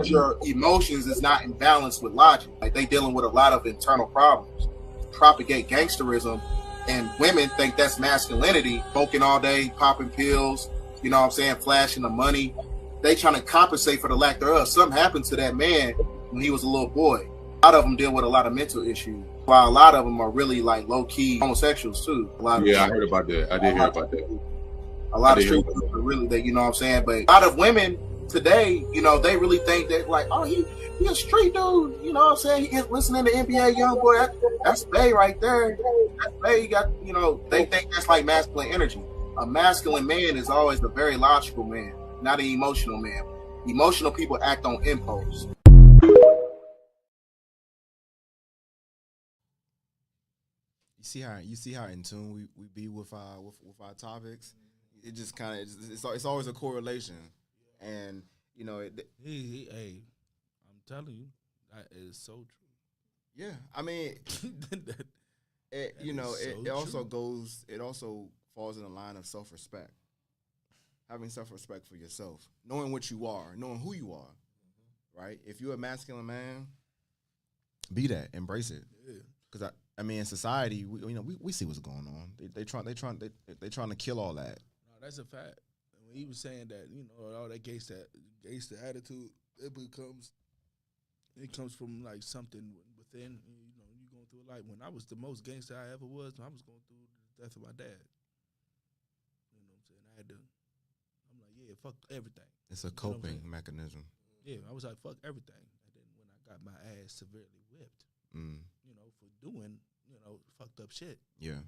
Your emotions is not in balance with logic. Like, they dealing with a lot of internal problems. Propagate gangsterism. And women think that's masculinity, smoking all day, popping pills, you know what I'm saying, flashing the money. They trying to compensate for the lack thereof. Something happened to that man when he was a little boy. A lot of them deal with a lot of mental issues, while a lot of them are really, like, low-key homosexuals too. I heard about that. I did hear about that. A lot of street people are really, that, you know what I'm saying? But a lot of women today, you know, they really think that, like, oh, he a street dude, you know what I'm saying? He gets listening to NBA Youngboy. That's Bay right there. That's Bay. You got, you know, they think that's like masculine energy. A masculine man is always a very logical man, not an emotional man. Emotional people act on impulse. You see how in tune we be with our topics. It just kind of it's always a correlation, and you know hey, I'm telling you, that is so true. Yeah, I mean, it also falls in the line of self-respect. having self-respect for yourself, knowing what you are, knowing who you are, right? If you're a masculine man, be that, embrace it. Because I mean, in society, we see what's going on. They trying to kill all that. No, that's a fact. When he was saying that, all that gangster attitude, it comes from like something within. You going through a life. When I was the most gangster I ever was, I was going through the death of my dad. You know what I'm saying? I'm like, yeah, fuck everything. It's a coping mechanism. Yeah, I was like, fuck everything. And then when I got my ass severely whipped, for doing, fucked up shit. Yeah.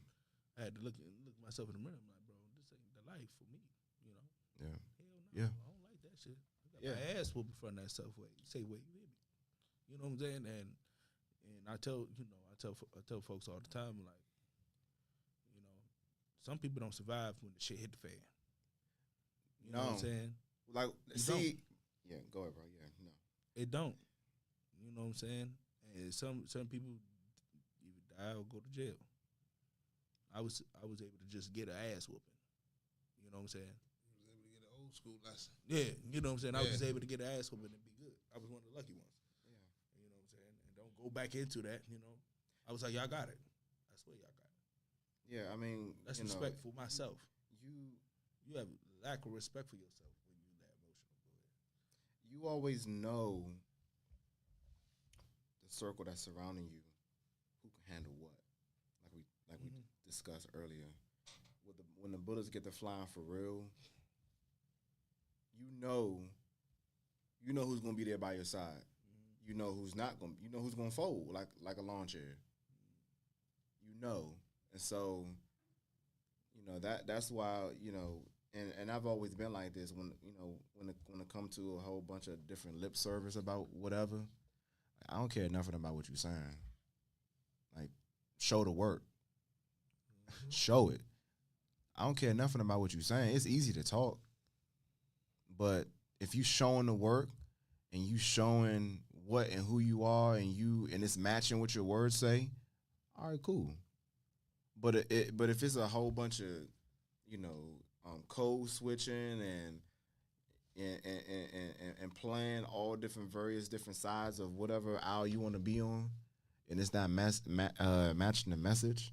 I had to look myself in the mirror. I'm like, bro, this ain't the life for me, Yeah. Hell no, Yeah. I don't like that shit. I got my ass whooped in front of that stuff. Say, wait, you hit me. You know what I'm saying? And I tell folks all the time, like, some people don't survive when the shit hit the fan. You know what I'm saying? Like, yeah, go ahead, bro. Yeah, no. It don't. You know what I'm saying? And some people either die or go to jail. I was able to just get an ass whooping. You know what I'm saying? You was able to get an old school lesson. Yeah, you know what I'm saying? I was just able to get an ass whooping and be good. I was one of the lucky ones. Yeah. You know what I'm saying? And don't go back into that, I was like, y'all got it. I swear y'all got it. Yeah, I mean, that's respect for myself. You have lack of respect for yourself when you're that emotional. You always know the circle that's surrounding you, who can handle what. Like we discussed earlier. When the bullets get to flying for real, you know who's gonna be there by your side. You know who's not gonna. You know who's gonna fold like a lawn chair. And so, that's why and I've always been like this when it comes to a whole bunch of different lip service about whatever. I don't care nothing about what you're saying. Like, show the work. Show it. I don't care nothing about what you're saying. It's easy to talk, but if you showing the work and you showing what and who you are and it's matching what your words say, all right, cool. But if it's a whole bunch of code switching and playing all various different sides of whatever aisle you want to be on, and it's not matching the message,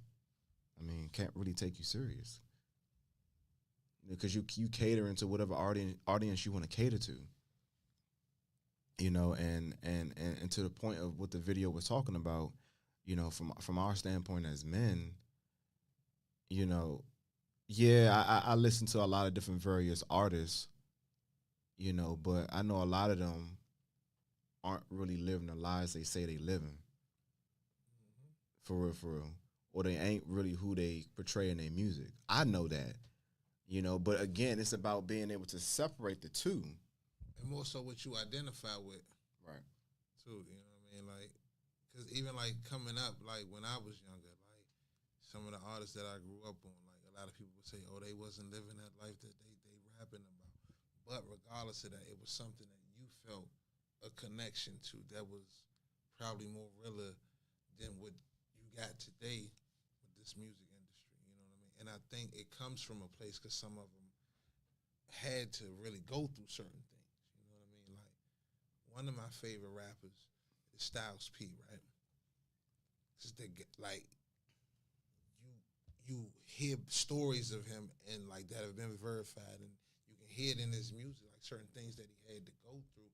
I mean, can't really take you serious. Because you catering to whatever audience you want to cater to. And to the point of what the video was talking about, from our standpoint as men, I listen to a lot of different various artists, but I know a lot of them aren't really living the lives they say they living. For real. Or they ain't really who they portray in their music. I know that, but again, it's about being able to separate the two. And more so what you identify with. Right. Too, you know what I mean? Like, because even like coming up, like when I was younger, like some of the artists that I grew up on, like a lot of people would say, oh, they wasn't living that life that they rapping about. But regardless of that, it was something that you felt a connection to that was probably more realer than what you got today with this music industry, you know what I mean? And I think it comes from a place because some of them had to really go through certain things, you know what I mean? Like, one of my favorite rappers is Styles P, right? Just like, you hear stories of him and like that have been verified, and you can hear it in his music, like certain things that he had to go through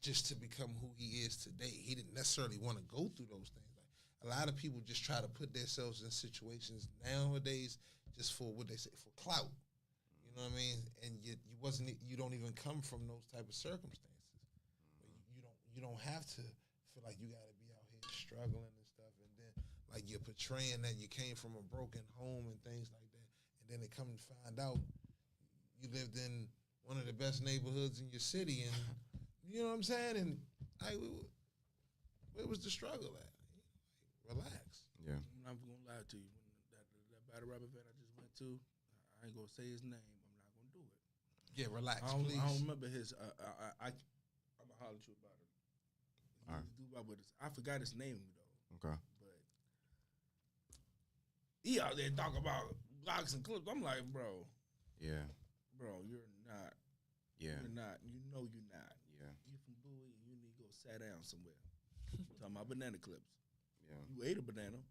just to become who he is today. He didn't necessarily want to go through those things. Like, a lot of people just try to put themselves in situations nowadays just for what they say, for clout. You know what I mean? And you don't even come from those type of circumstances. You don't have to feel like you got to be out here struggling and stuff, and then like you're portraying that you came from a broken home and things like that, and then they come to find out you lived in one of the best neighborhoods in your city, and you know what I'm saying? And where was the struggle at? Relax. Yeah. I'm not gonna lie to you. When that battle rap event I just went to, I ain't gonna say his name. I'm not gonna do it. Yeah, relax, please. I don't remember his. I'm gonna holler at you about it. All right. I forgot his name though. Okay. But he out there talking about blocks and clips. I'm like, bro. Yeah. bro, you're not. Yeah. You're not. You know you're not. Yeah. You from Bowie, you need to go sit down somewhere. I'm talking about banana clips. Yeah. You ate a banana.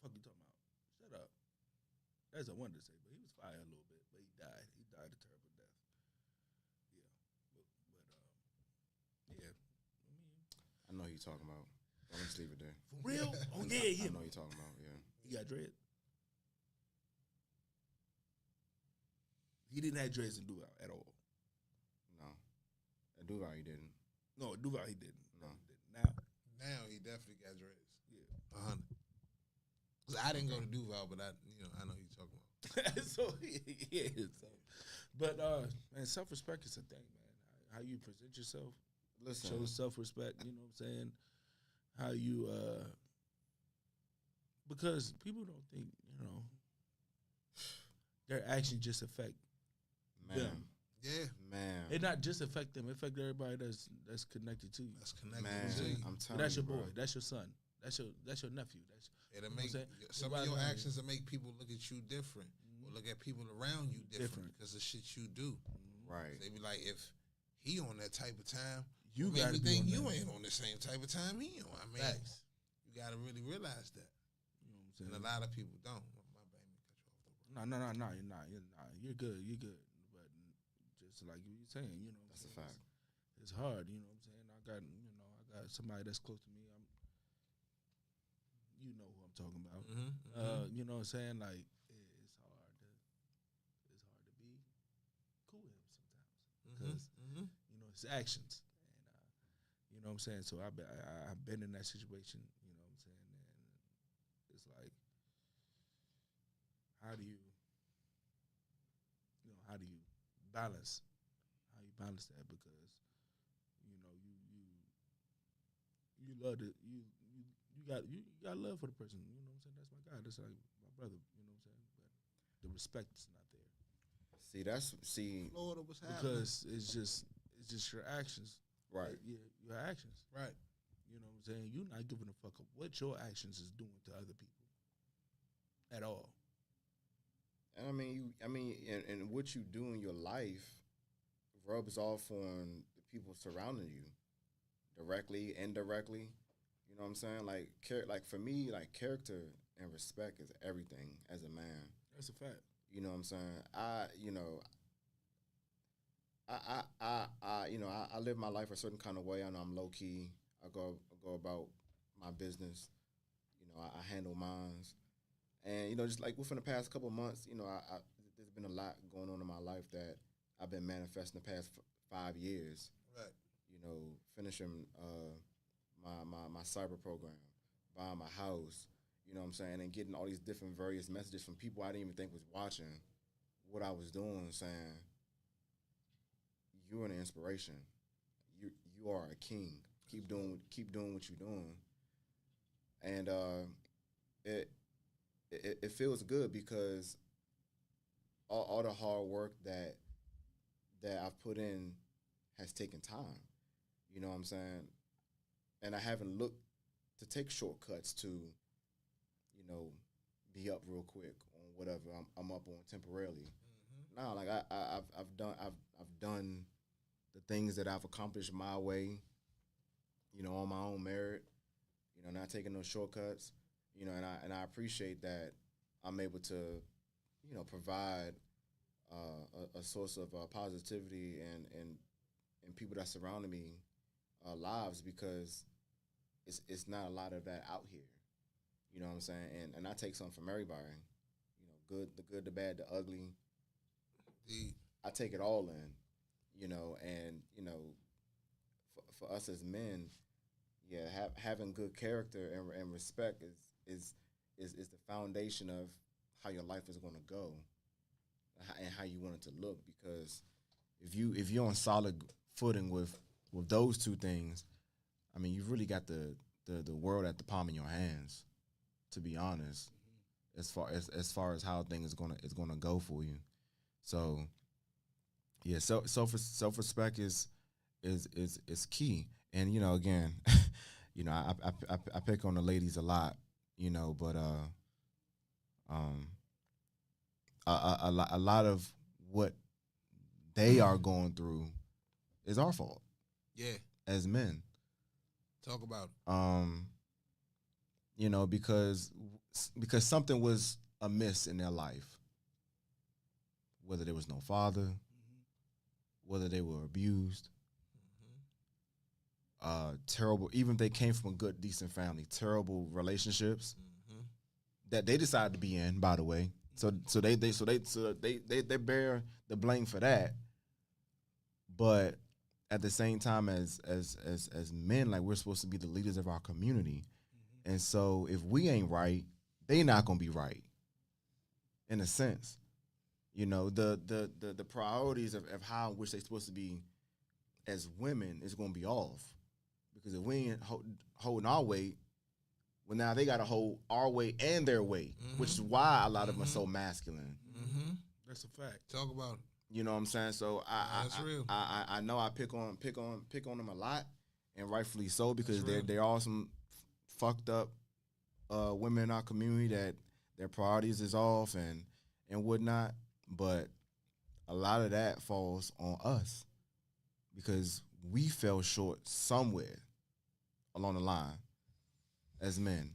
Fuck you talking about? Shut up. That's what I wanted to say, but he was fired a little bit, but he died. He died a terrible death. Yeah. Yeah. I mean, I know who you're talking about. Don't just leave it there. for real? Oh, yeah, I him. know who you're talking about, yeah. He got dread. He didn't have dreads in Duval at all. No. At Duval, he didn't. No, at Duval he didn't. No. He didn't. Now, Now he definitely got dreads. yeah. 100. 'Cause I didn't go to Duval, but I know who you're talking about. So yeah. So, but man, self-respect is a thing, man. How you present yourself, Listen. show self-respect. You know what I'm saying? How you because people don't think their actions just affect Man. them. Yeah, Man. It not just affect them; it affect everybody that's connected to you. that's connected. Man, to you. I'm So telling that's you, your boy. bro. That's your son. That's your nephew. That's It'll you know make what I'm saying? some Why of your not? actions will make people look at you different, or look at people around you different, Different. because of shit you do. Right. They be like, if he on that type of time, You well, gotta maybe be think on you that. ain't on the same type of time he on. I mean, Facts. you got to really realize that, You know what I'm saying? and a lot of people don't. My bad, let me cut you off. No, you're not. You're good. You're good. But just like you were saying, you know, what I'm That's a saying? fact. It's hard. You know what I'm saying? I got somebody that's close to me. You know who I'm talking about. You know what I'm saying? Like it's hard to be cool with him sometimes because you know his actions, and you know what I'm saying. So I've been in that situation. You know what I'm saying? And it's like, how do you balance? How you balance that? Because you know you love it. You got love for the person. You know what I'm saying? That's my guy. That's like my brother. You know what I'm saying? But the respect is not there Florida was happening. because it's just your actions. Right. Your actions. Right. You know what I'm saying? You're not giving a fuck of what your actions is doing to other people at all. And and what you do in your life rubs off on the people surrounding you, directly, indirectly. You know what I'm saying? Like for me, like character and respect is everything as a man. That's a fact. You know what I'm saying? I live my life a certain kind of way. I know I'm low key. I go about my business. You know, I handle mines. And, you know, just like within the past couple of months, you know, there's been a lot going on in my life that I've been manifesting the past 5 years. Right. You know, finishing my cyber program, buying my house, you know what I'm saying, and getting all these different various messages from people I didn't even think was watching what I was doing, saying, you're an inspiration. You are a king. Keep doing what you're doing. And it feels good because all the hard work that I've put in has taken time. You know what I'm saying? And I haven't looked to take shortcuts to, you know, be up real quick on whatever I'm up on temporarily. No, like I've done the things that I've accomplished my way, you know, on my own merit, you know, not taking no shortcuts, you know, and I appreciate that I'm able to, you know, provide a source of positivity and people that surround me lives, because it's not a lot of that out here. You know what I'm saying? And I take something from everybody. You know, the good, the bad, the ugly. I take it all in, you know, and, you know, for us as men, yeah, having good character and respect is the foundation of how your life is going to go and how you want it to look. Because if you're on solid footing with those two things, I mean, you've really got the world at the palm of your hands, to be honest, as far as how things is gonna go for you. So yeah, self respect is key. And, you know, again, you know, I pick on the ladies a lot, you know, but a lot of what they are going through is our fault Yeah, as men. talk about it. You know, because something was amiss in their life. Whether there was no father, whether they were abused, terrible, even if they came from a good, decent family, terrible relationships that they decided to be in, by the way. So they bear the blame for that. But at the same time, as men, like, we're supposed to be the leaders of our community. And so if we ain't right, they not gonna be right. In a sense. You know, the priorities of how in which they're supposed to be as women is gonna be off. Because if we ain't holding our weight, well, now they gotta hold our weight and their weight, which is why a lot of them are so masculine. That's a fact. Talk about it. You know what I'm saying? So That's real. I know I pick on them a lot, and rightfully so, because there are some fucked up women in our community that their priorities is off and whatnot. But a lot of that falls on us because we fell short somewhere along the line as men.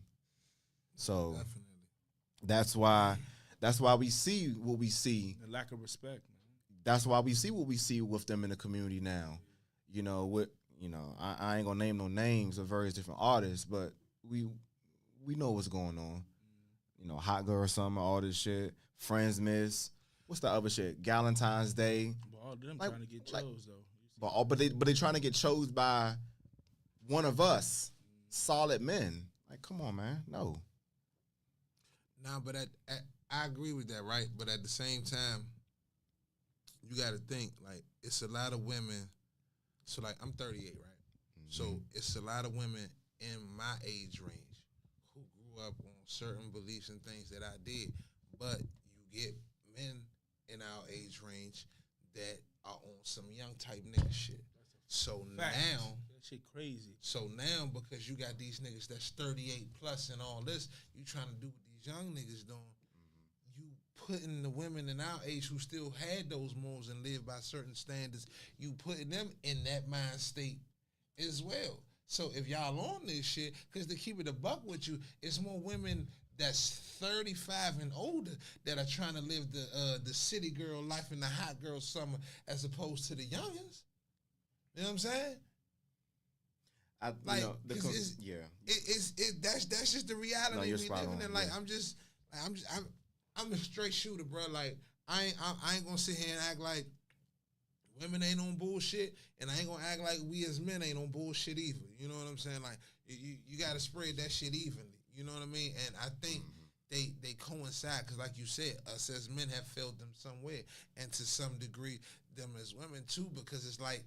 So Definitely. that's why we see what we see. The lack of respect, man. That's why we see what we see with them in the community now. You know, I ain't gonna name no names of various different artists, but we know what's going on. You know, Hot Girl Summer, all this shit. Friends Miss. What's the other shit? Galentine's Day. But all of them Like- trying to get like- chose though. But they trying to get chose by one of us, solid men. Like, come on, man. No. Nah, but I agree with that, right? But at the same time, you got to think, like, it's a lot of women. So, like, I'm 38, right? So it's a lot of women in my age range who grew up on certain beliefs and things that I did. But you get men in our age range that are on some young type nigga shit. So Facts. now, That shit crazy. so now because you got these niggas that's 38 plus and all this, you trying to do what these young niggas doing. You putting the women in our age who still had those morals and live by certain standards, you putting them in that mind state as well. So if y'all on this shit, because to keep it a buck with you, it's more women that's 35 and older that are trying to live the city girl life and the hot girl summer as opposed to the youngins. You know what I'm saying? Like, that's just the reality No, you're we spot living on, in. Like, yeah. I'm a straight shooter, bro. Like, I ain't gonna sit here and act like women ain't on bullshit, and I ain't gonna act like we as men ain't on bullshit either. You know what I'm saying? Like, you gotta spread that shit evenly. You know what I mean? And I think they coincide because, like you said, us as men have failed them somewhere, and to some degree, them as women too, because it's like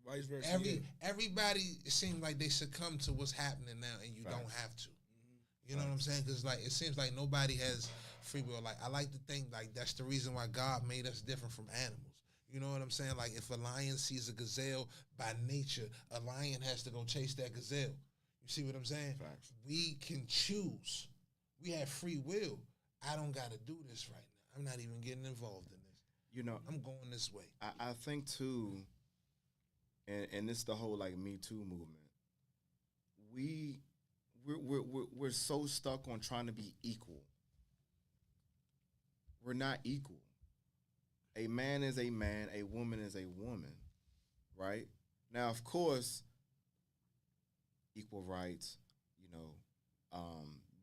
Vice versa. everybody seems like they succumb to what's happening now, and you don't have to. You know what I'm saying? Because like it seems like nobody has free will. Like I like to think like that's the reason why God made us different from animals. You know what I'm saying? Like if a lion sees a gazelle, by nature, a lion has to go chase that gazelle. You see what I'm saying? Facts. We can choose. We have free will. I don't got to do this right now. I'm not even getting involved in this. You know, I'm going this way. I think too, and it's the whole like Me Too movement. We're so stuck on trying to be equal. We're not equal. A man is a man, a woman is a woman, right? Now, of course, equal rights, you know,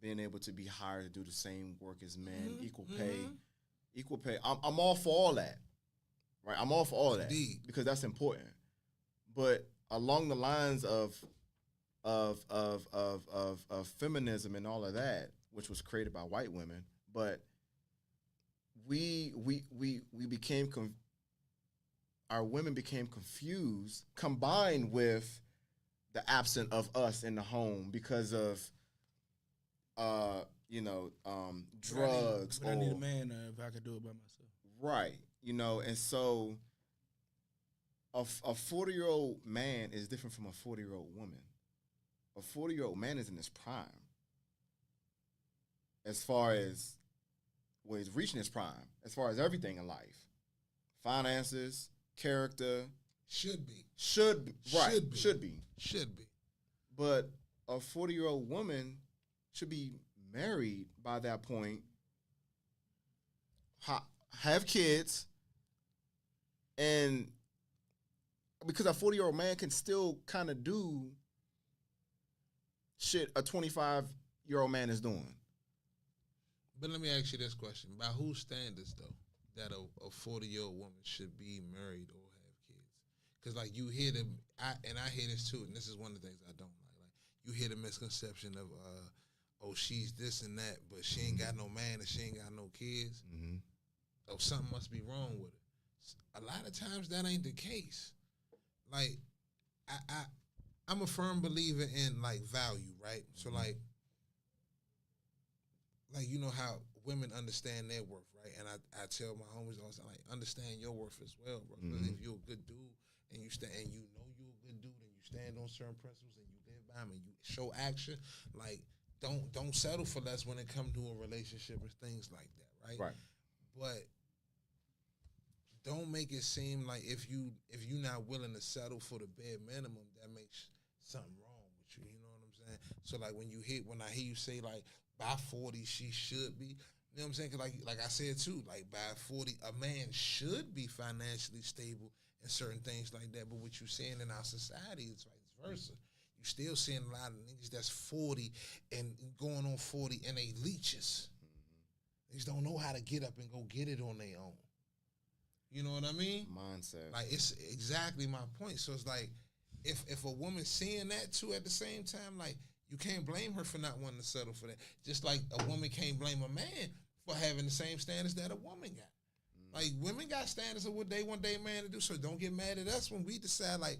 being able to be hired to do the same work as men, equal pay. I'm all for all that, right? I'm all for all that Indeed. because that's important. But along the lines of feminism and all of that, which was created by white women, but we became our women became confused, combined with the absence of us in the home because of drugs. But I need a man if I could do it by myself. Right, you know, and so a 40-year-old man is different from a 40-year-old woman. A 40-year-old man is in his prime. As far as, well, he's reaching his prime, as far as everything in life. finances, character. Should be. Should be. Should be. But a 40-year-old woman should be married by that point, have kids, and because a 40-year-old man can still kind of do shit a 25-year-old man is doing. But let me ask you this question. By whose standards, though, that a 40-year-old woman should be married or have kids? Because, like, you hear them, and I hear this, too, and this is one of the things I don't like. Like, you hear the misconception of, oh, she's this and that, but she ain't got no man and she ain't got no kids. Mm-hmm. Oh, something must be wrong with her. A lot of times that ain't the case. Like, I'm a firm believer in, like, value, right? So, like, you know how women understand their worth, right? And I tell my homies all the time, like, understand your worth as well, bro. Because if you're a good dude and you stand and you know you're a good dude and you stand on certain principles and you live by them and you show action, like, don't settle for less when it comes to a relationship and things like that, right? Right. But don't make it seem like if you're not willing to settle for the bare minimum, that makes something wrong with you. You know what I'm saying? So like when I hear you say like by 40 she should be, you know what I'm saying? 'Cause like I said too, like by 40 a man should be financially stable and certain things like that. But what you're seeing in our society is vice versa. You still seeing a lot of niggas that's 40 and going on 40 and they leeches. They just don't know how to get up and go get it on their own. You know what I mean? Mindset. Like, it's exactly my point. So it's like, if a woman's seeing that too at the same time, like, you can't blame her for not wanting to settle for that. Just like a woman can't blame a man for having the same standards that a woman got. Like, women got standards of what they want their man to do, so don't get mad at us when we decide, like,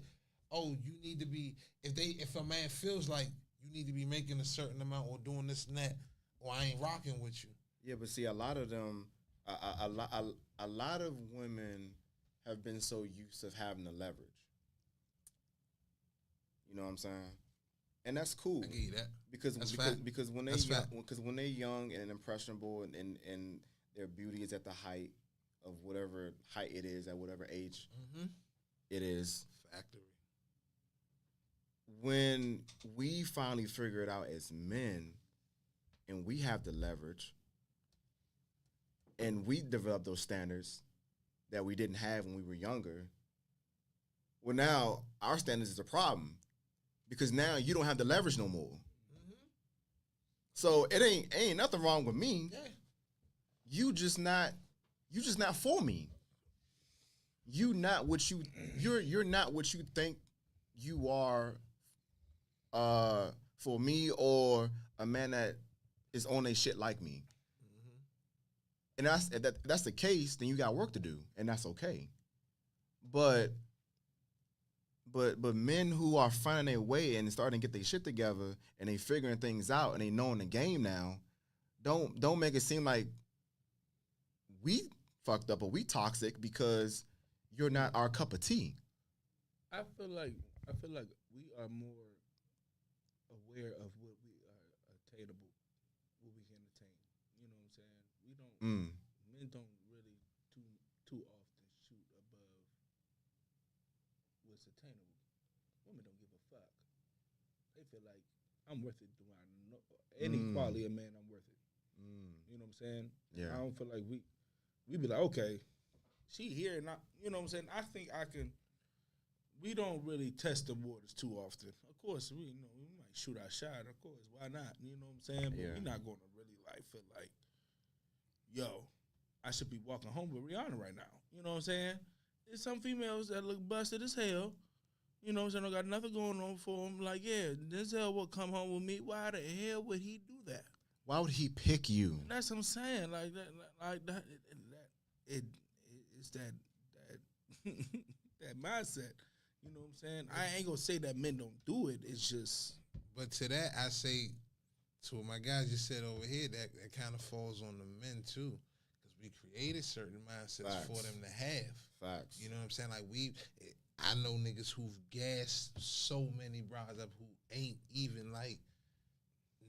oh, you need to be, if a man feels like you need to be making a certain amount or doing this and that, or I ain't rocking with you. Yeah, but see, a lot of them, a lot of women have been so used to having the leverage. You know what I'm saying? And that's cool. I give you that. Because when they're young and impressionable and their beauty is at the height of whatever height it is at whatever age it is. Factory. When we finally figure it out as men and we have the leverage and we develop those standards that we didn't have when we were younger, well, now our standards is a problem because now you don't have the leverage no more. So it ain't nothing wrong with me. Yeah. You just not for me. You're not what you think you are for me or a man that is on a shit like me. And that's the case, then you got work to do, and that's okay. But men who are finding their way and starting to get their shit together and they figuring things out and they knowing the game now, don't make it seem like we fucked up or we toxic because you're not our cup of tea. I feel like we are more aware of what we are attainable, what we can attain. You know what I'm saying? We don't. Men don't really too often shoot above what's attainable. Women don't give a fuck. They feel like I'm worth it. Do I know any quality of man? I'm worth it. You know what I'm saying? Yeah. I don't feel like we be like, okay, she here, and you know what I'm saying? I think I can. We don't really test the waters too often. Of course, we might shoot our shot. Of course, why not? You know what I'm saying? But we're not going to really like feel like, yo, I should be walking home with Rihanna right now. You know what I'm saying? There's some females that look busted as hell. You know what I'm saying? I got nothing going on for them. Like, yeah, Denzel will come home with me. Why the hell would he do that? Why would he pick you? That's what I'm saying. Like that. It's that that mindset. You know what I'm saying? I ain't gonna say that men don't do it. It's just. But to that, I say, to what my guy just said over here, that kind of falls on the men too, because we created certain mindsets for them to have. Facts. You know what I'm saying? Like I know niggas who've gassed so many bras up who ain't even like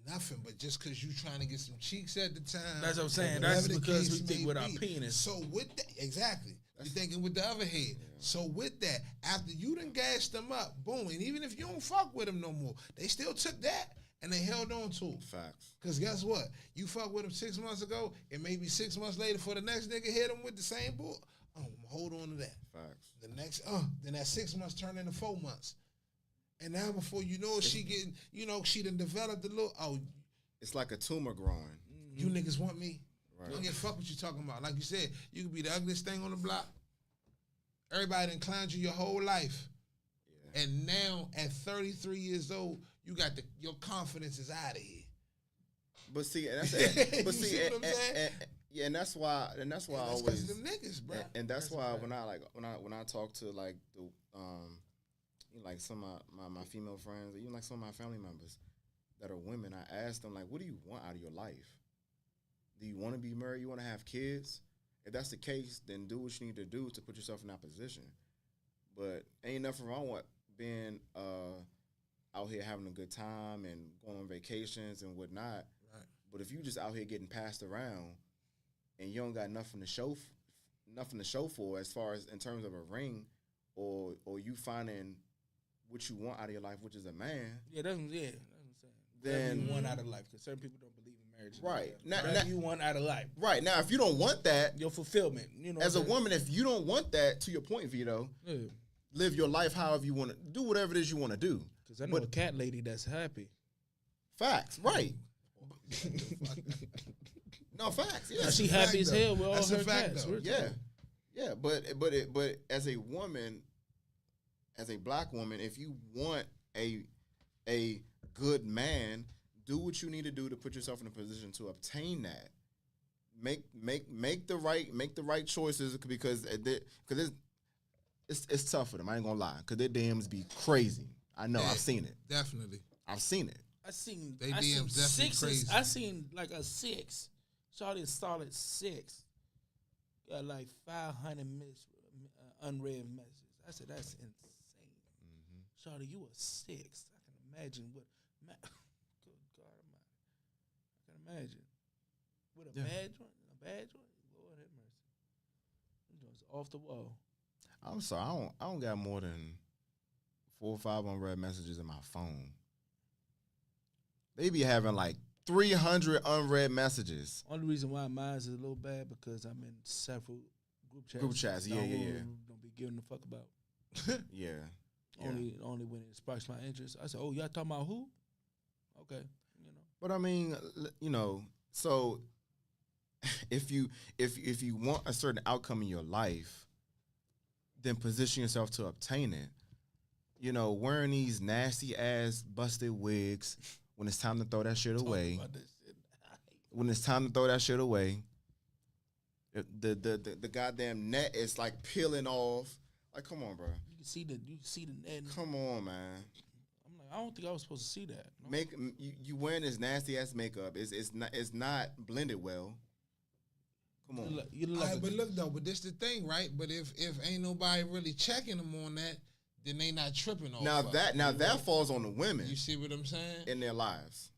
nothing, but just because you trying to get some cheeks at the time. That's what I'm saying. That's because we think with our penis. So with that, exactly. You're thinking with the other head. So with that, after you done gassed them up, boom, and even if you don't fuck with them no more, they still took that and they held on to it. Facts. Because guess what? You fuck with them 6 months ago, and maybe 6 months later for the next nigga hit him with the same bull. Hold on to that. Facts. The next, then that 6 months turned into 4 months. And now before you know it, she getting, she done developed a little, it's like a tumor growing. You niggas want me? Right. Don't give a fuck what you talking about. Like you said, you could be the ugliest thing on the block. Everybody done clowned you your whole life. Yeah. And now at 33 years old, you got your confidence is out of here. But see, and that's But see what I'm saying? And that's why I always because them niggas, bro. And that's why when I talk to like the like some of my female friends, or even like some of my family members that are women, I ask them like, what do you want out of your life? Do you want to be married? You want to have kids? If that's the case, then do what you need to do to put yourself in that position. But ain't nothing wrong with being out here having a good time and going on vacations and whatnot. Right. But if you just out here getting passed around and you don't got nothing to show for as far as in terms of a ring, or you finding what you want out of your life, which is a man. That's what I'm saying. Then you want out of life, because certain people don't believe in marriage. Right. Now you want out of life. Right. Now, if you don't want that, your fulfillment, as a woman, if you don't want that, to your point, Vito, live your life however you want to, do whatever it is you want to do. Because I know a cat lady that's happy. Facts. Right. No, facts. Yeah, she happy as hell with all that's her a fact, cats. though. Yeah. But as a woman, as a black woman, if you want a good man, do what you need to do to put yourself in a position to obtain that. Make the right choices, because it's tough for them. I ain't gonna lie, because their DMs be crazy. I know. I've seen it. Definitely. I've seen it. I seen DMs definitely sixes. crazy. I seen like a 6. Shawty solid 6. Got like 500 unread messages. I said, that's insane. Shawty, you a 6. I can imagine what. Good God Almighty. I can imagine. With a bad joint? A bad joint? Lord have mercy. Them joints off the wall. I'm sorry. I don't got more than 4 or 5 unread messages in my phone. They be having like 300 unread messages. Only reason why mine is a little bad because I'm in several group chats. Group chats, yeah. Don't be giving a fuck about. Yeah. Only when it sparks my interest. I said, "Oh, y'all talking about who?" Okay, But I mean, so if you want a certain outcome in your life, then position yourself to obtain it. Wearing these nasty ass busted wigs when it's time to throw that shit away. When it's time to throw that shit away, the goddamn net is like peeling off. Like, come on, bro. You can see the net. Come on, man. I'm like, I don't think I was supposed to see that. No. You wearing this nasty ass makeup. It's not blended well. Come on. You look like but look though, but this the thing, right? But if ain't nobody really checking them on that, then they not tripping on. Now that falls on the women. You see what I'm saying? In their lives.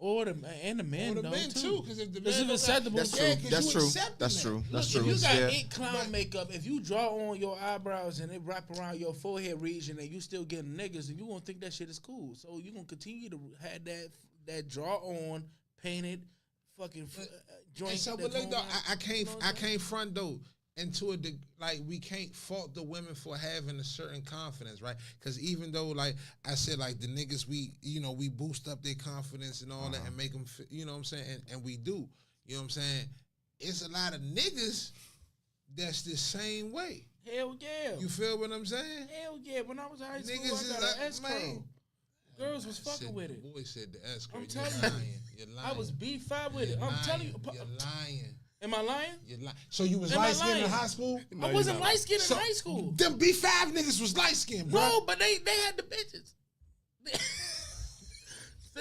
Or the men, or the men too, because if the men it's acceptable. That's true. That's true. That's true. That's true. If you got ink clown makeup, if you draw on your eyebrows and it wrap around your forehead region, and you still getting niggas, and you gonna think that shit is cool. So you gonna continue to have that draw on painted fucking joint. So, but look though, I can't front though. Into like we can't fault the women for having a certain confidence, right? Because even though, like I said, like the niggas, we boost up their confidence and all that and make them, you know what I'm saying? And we do, you know what I'm saying? It's a lot of niggas that's the same way. Hell yeah. You feel what I'm saying? Hell yeah. When I was in high school, Niggas I got an escrow. Girls was fucking with it. Boy said the escrow. I'm telling you. You're lying. I was B5 with it. I'm telling you. You're lying. Am I lying? You're lying. So you was light skinned in high school? No, I wasn't light skinned in high school. Them B5 niggas was light skinned, bro. No, but they had the bitches.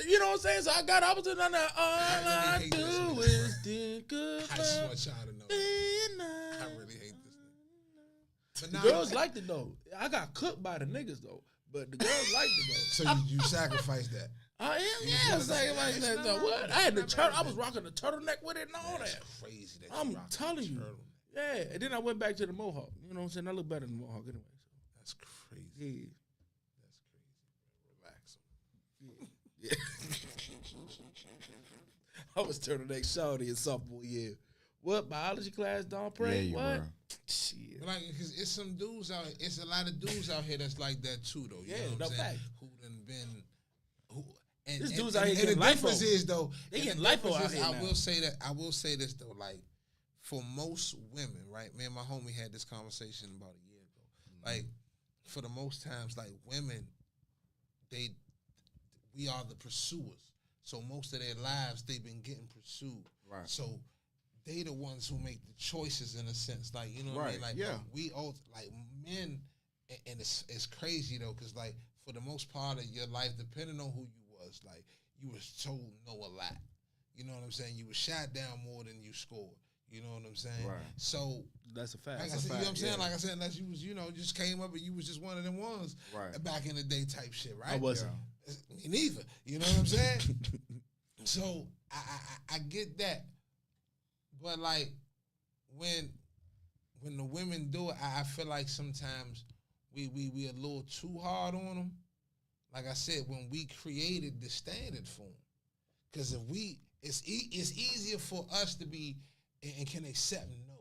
You know what I'm saying? So I was in there. All I do is think about. I just want y'all to know. I really hate this nigga. The girls liked it though. I got cooked by the niggas though, but the girls liked it though. So you sacrificed that. I am, yeah, sacrificing that though. What? I had the I was rocking the turtleneck with it and all that. Crazy. I'm telling you. Yeah, and then I went back to the Mohawk. You know what I'm saying? I look better than the Mohawk anyway. So. That's crazy. Yeah. Relax. Yeah. I was turtleneck shawty in sophomore year. What, biology class, Don Prey? Yeah, you what? were. Shit. But like, cause it's some dudes out. It's a lot of dudes out here that's like that too, though. You know what I'm saying? fact. Who done been? Who? And, This and, dude's and, out here and the getting difference lipo. is though. They and getting the lipo difference out is, here I now. will say that. I will say this though. Like, for most women, right? Me and my homie had this conversation about a year ago. Like, for the most times, like women, we are the pursuers. So most of their lives, they've been getting pursued. Right. So they the ones who make the choices in a sense. Like, you know what I mean? Right, Like, yeah. we all, like men, and it's crazy though, because like for the most part of your life, depending on who you was, like you was told no a lot. You know what I'm saying? You was shot down more than you scored. You know what I'm saying? Right. So That's a fact. like I That's a said, you know what I'm fact, saying? yeah. Like I said, unless you was, just came up and you was just one of them ones Right. back in the day type shit, right? I wasn't. Me neither. You know what I'm saying? So I get that, but like when the women do it, I feel like sometimes we a little too hard on them. Like I said, when we created the standard for them, because if it's easier for us to be and can accept no.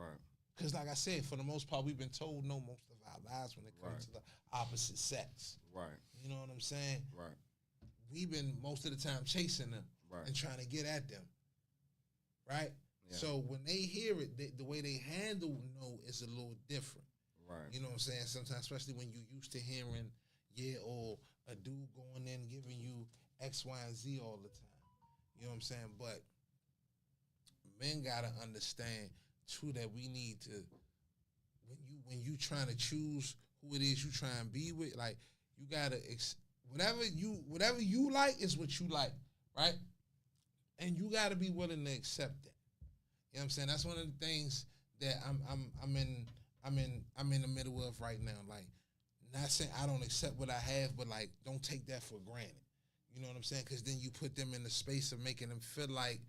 Right. Because like I said, for the most part, we've been told no most of our lives when it comes to the opposite sex. Right. You know what I'm saying? Right. We've been most of the time chasing them Right. and trying to get at them. Right? Yeah. So when they hear it, the way they handle no is a little different. Right. You know what I'm saying? Sometimes, especially when you used to hearing, yeah, or a dude going in giving you X, Y, and Z all the time. You know what I'm saying? But men gotta understand too that we need to, when you trying to choose who it is you try and be with, like you gotta whatever you like is what you like, right? And you gotta be willing to accept that. You know what I'm saying? That's one of the things that I'm in the middle of right now. Like, not saying I don't accept what I have, but like, don't take that for granted. You know what I'm saying? Because then you put them in the space of making them feel like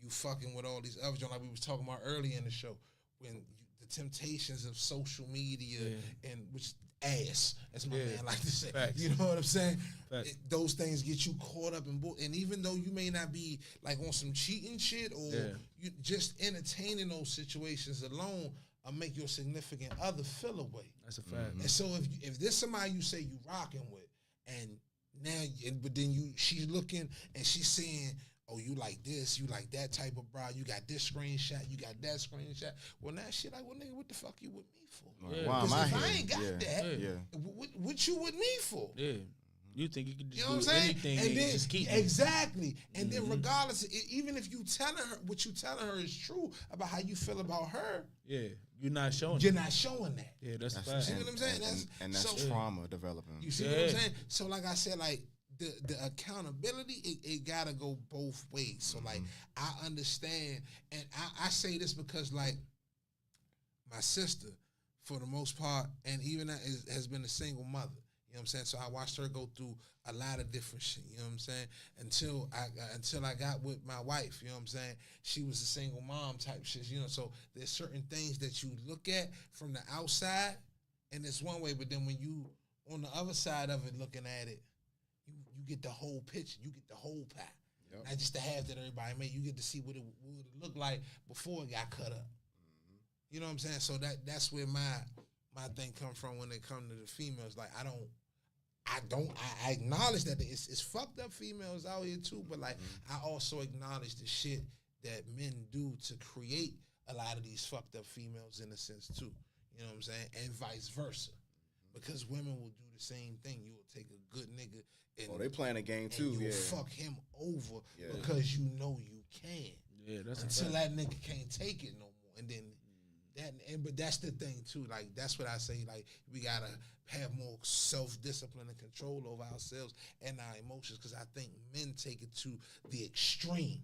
you fucking with all these other, like we was talking about earlier in the show, when the temptations of social media and which ass, as my man like to say. Facts. You know what I'm saying? Facts. Those things get you caught up in and even though you may not be like on some cheating shit or you just entertaining those situations alone, make your significant other feel away. That's a fact. And so if there's somebody you say you rocking with, and now, but then she's looking and she's saying, oh, you like this, you like that type of bra, you got this screenshot, you got that screenshot. Well, now she like, well, nigga, what the fuck you with me for? Yeah. Why am I if here? I ain't got that, Yeah. what you with me for? Yeah. You think you can just You know what I'm do saying? anything And then just keep exactly. And then regardless, even if you telling her what you telling her is true about how you feel about her, you're not showing you're not showing that. Yeah, that's a That's, fact. See what I'm saying? And that's so- trauma developing. You see what I'm saying? So like I said, like the accountability, it gotta go both ways. So like I understand, and I say this because like my sister, for the most part, and even has been a single mother. You know what I'm saying? So I watched her go through a lot of different shit, you know what I'm saying? Until I got with my wife, you know what I'm saying? She was a single mom type shit, you know, so there's certain things that you look at from the outside, and it's one way, but then when you on the other side of it looking at it, you get the whole picture, you get the whole pie. Yep. Not just the half that everybody made, you get to see what it looked like before it got cut up. You know what I'm saying? So that's where my thing come from when it comes to the females. Like I acknowledge that it's fucked up females out here too, but like I also acknowledge the shit that men do to create a lot of these fucked up females in a sense too. You know what I'm saying? And vice versa. Because women will do the same thing. You will take a good nigga and they playing a game too. you will Yeah. fuck him over Yeah. because you know you can. Yeah, that's Until a fact. that nigga can't take it no more. And then but that's the thing too. Like that's what I say. Like we gotta have more self-discipline and control over ourselves and our emotions. Because I think men take it to the extreme.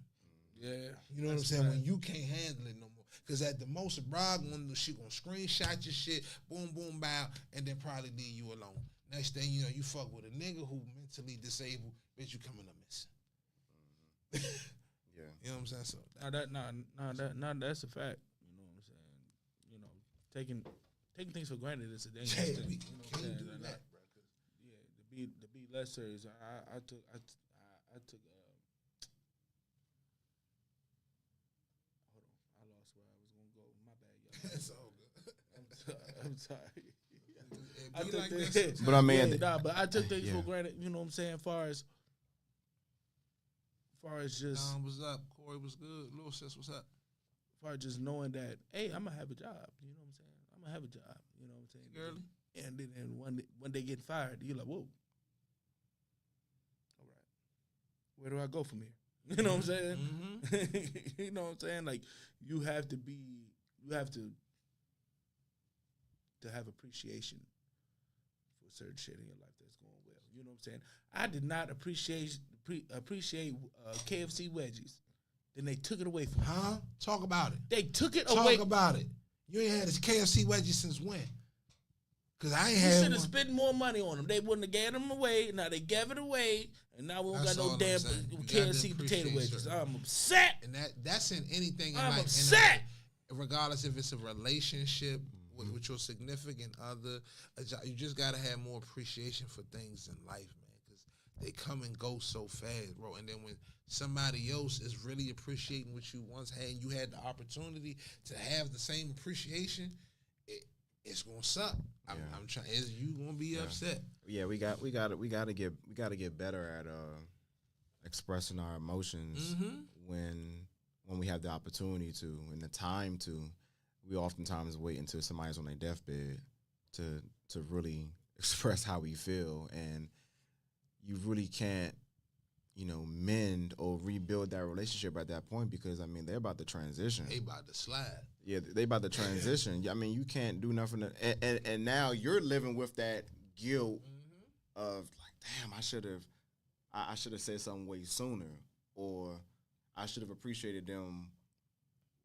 Yeah. You know what I'm saying? When you can't handle it no more. Because at the most, Brad she gonna screenshot your shit, boom, boom, bow, and then probably leave you alone. Next thing you know, you fuck with a nigga who mentally disabled, bitch, you coming up missing. Yeah. You know what I'm saying? So That's a fact. You know what I'm saying? taking things for granted is a dangerous Yeah, thing. we You know what I'm can't saying? do And that, bro. Yeah, to be less serious. I took. Hold on, I lost where I was gonna go. My bad, y'all. It's all good. I'm sorry. It I be took like things- that sometimes. But I mean, yeah, but I took things Yeah. for granted. You know what I'm saying? Far as just Don, what's up? Corey, what's good? Little sis, what's up? far as just knowing that, hey, I'm gonna have a job. You know what I'm saying? I'm gonna have a job. You know what I'm saying? Early? And then one day getting fired, you're like, whoa. All right, where do I go from here? You know what I'm saying? Mm-hmm. You know what I'm saying? Like you have to have appreciation for certain shit in your life that's going well. You know what I'm saying? I did not appreciate KFC wedgies. Then they took it away from me. Huh? Talk about it. They took it Talk away. about it. You ain't had this KFC wedgie since when? Because I ain't You had should one. have spent more money on them. They wouldn't have gave them away. Now they gave it away, and now we don't That's got all no I'm damn saying. You gotta KFC potato appreciate wedges. certain- I'm upset. And that's in anything in I'm life. upset. Regardless if it's a relationship with your significant other, a job, you just gotta have more appreciation for things in life, man, because they come and go so fast, bro. And then when somebody else is really appreciating what you once had, and you had the opportunity to have the same appreciation, it's gonna suck. I'm trying. You gonna be upset? Yeah, we gotta get better at expressing our emotions when we have the opportunity to and the time to. We oftentimes wait until somebody's on their deathbed to really express how we feel, and you really can't, mend or rebuild that relationship at that point because they're about to transition. They about to slide. Yeah, they about to transition. I mean, you can't do nothing. And now you're living with that guilt of like, damn, I should have said something way sooner, or I should have appreciated them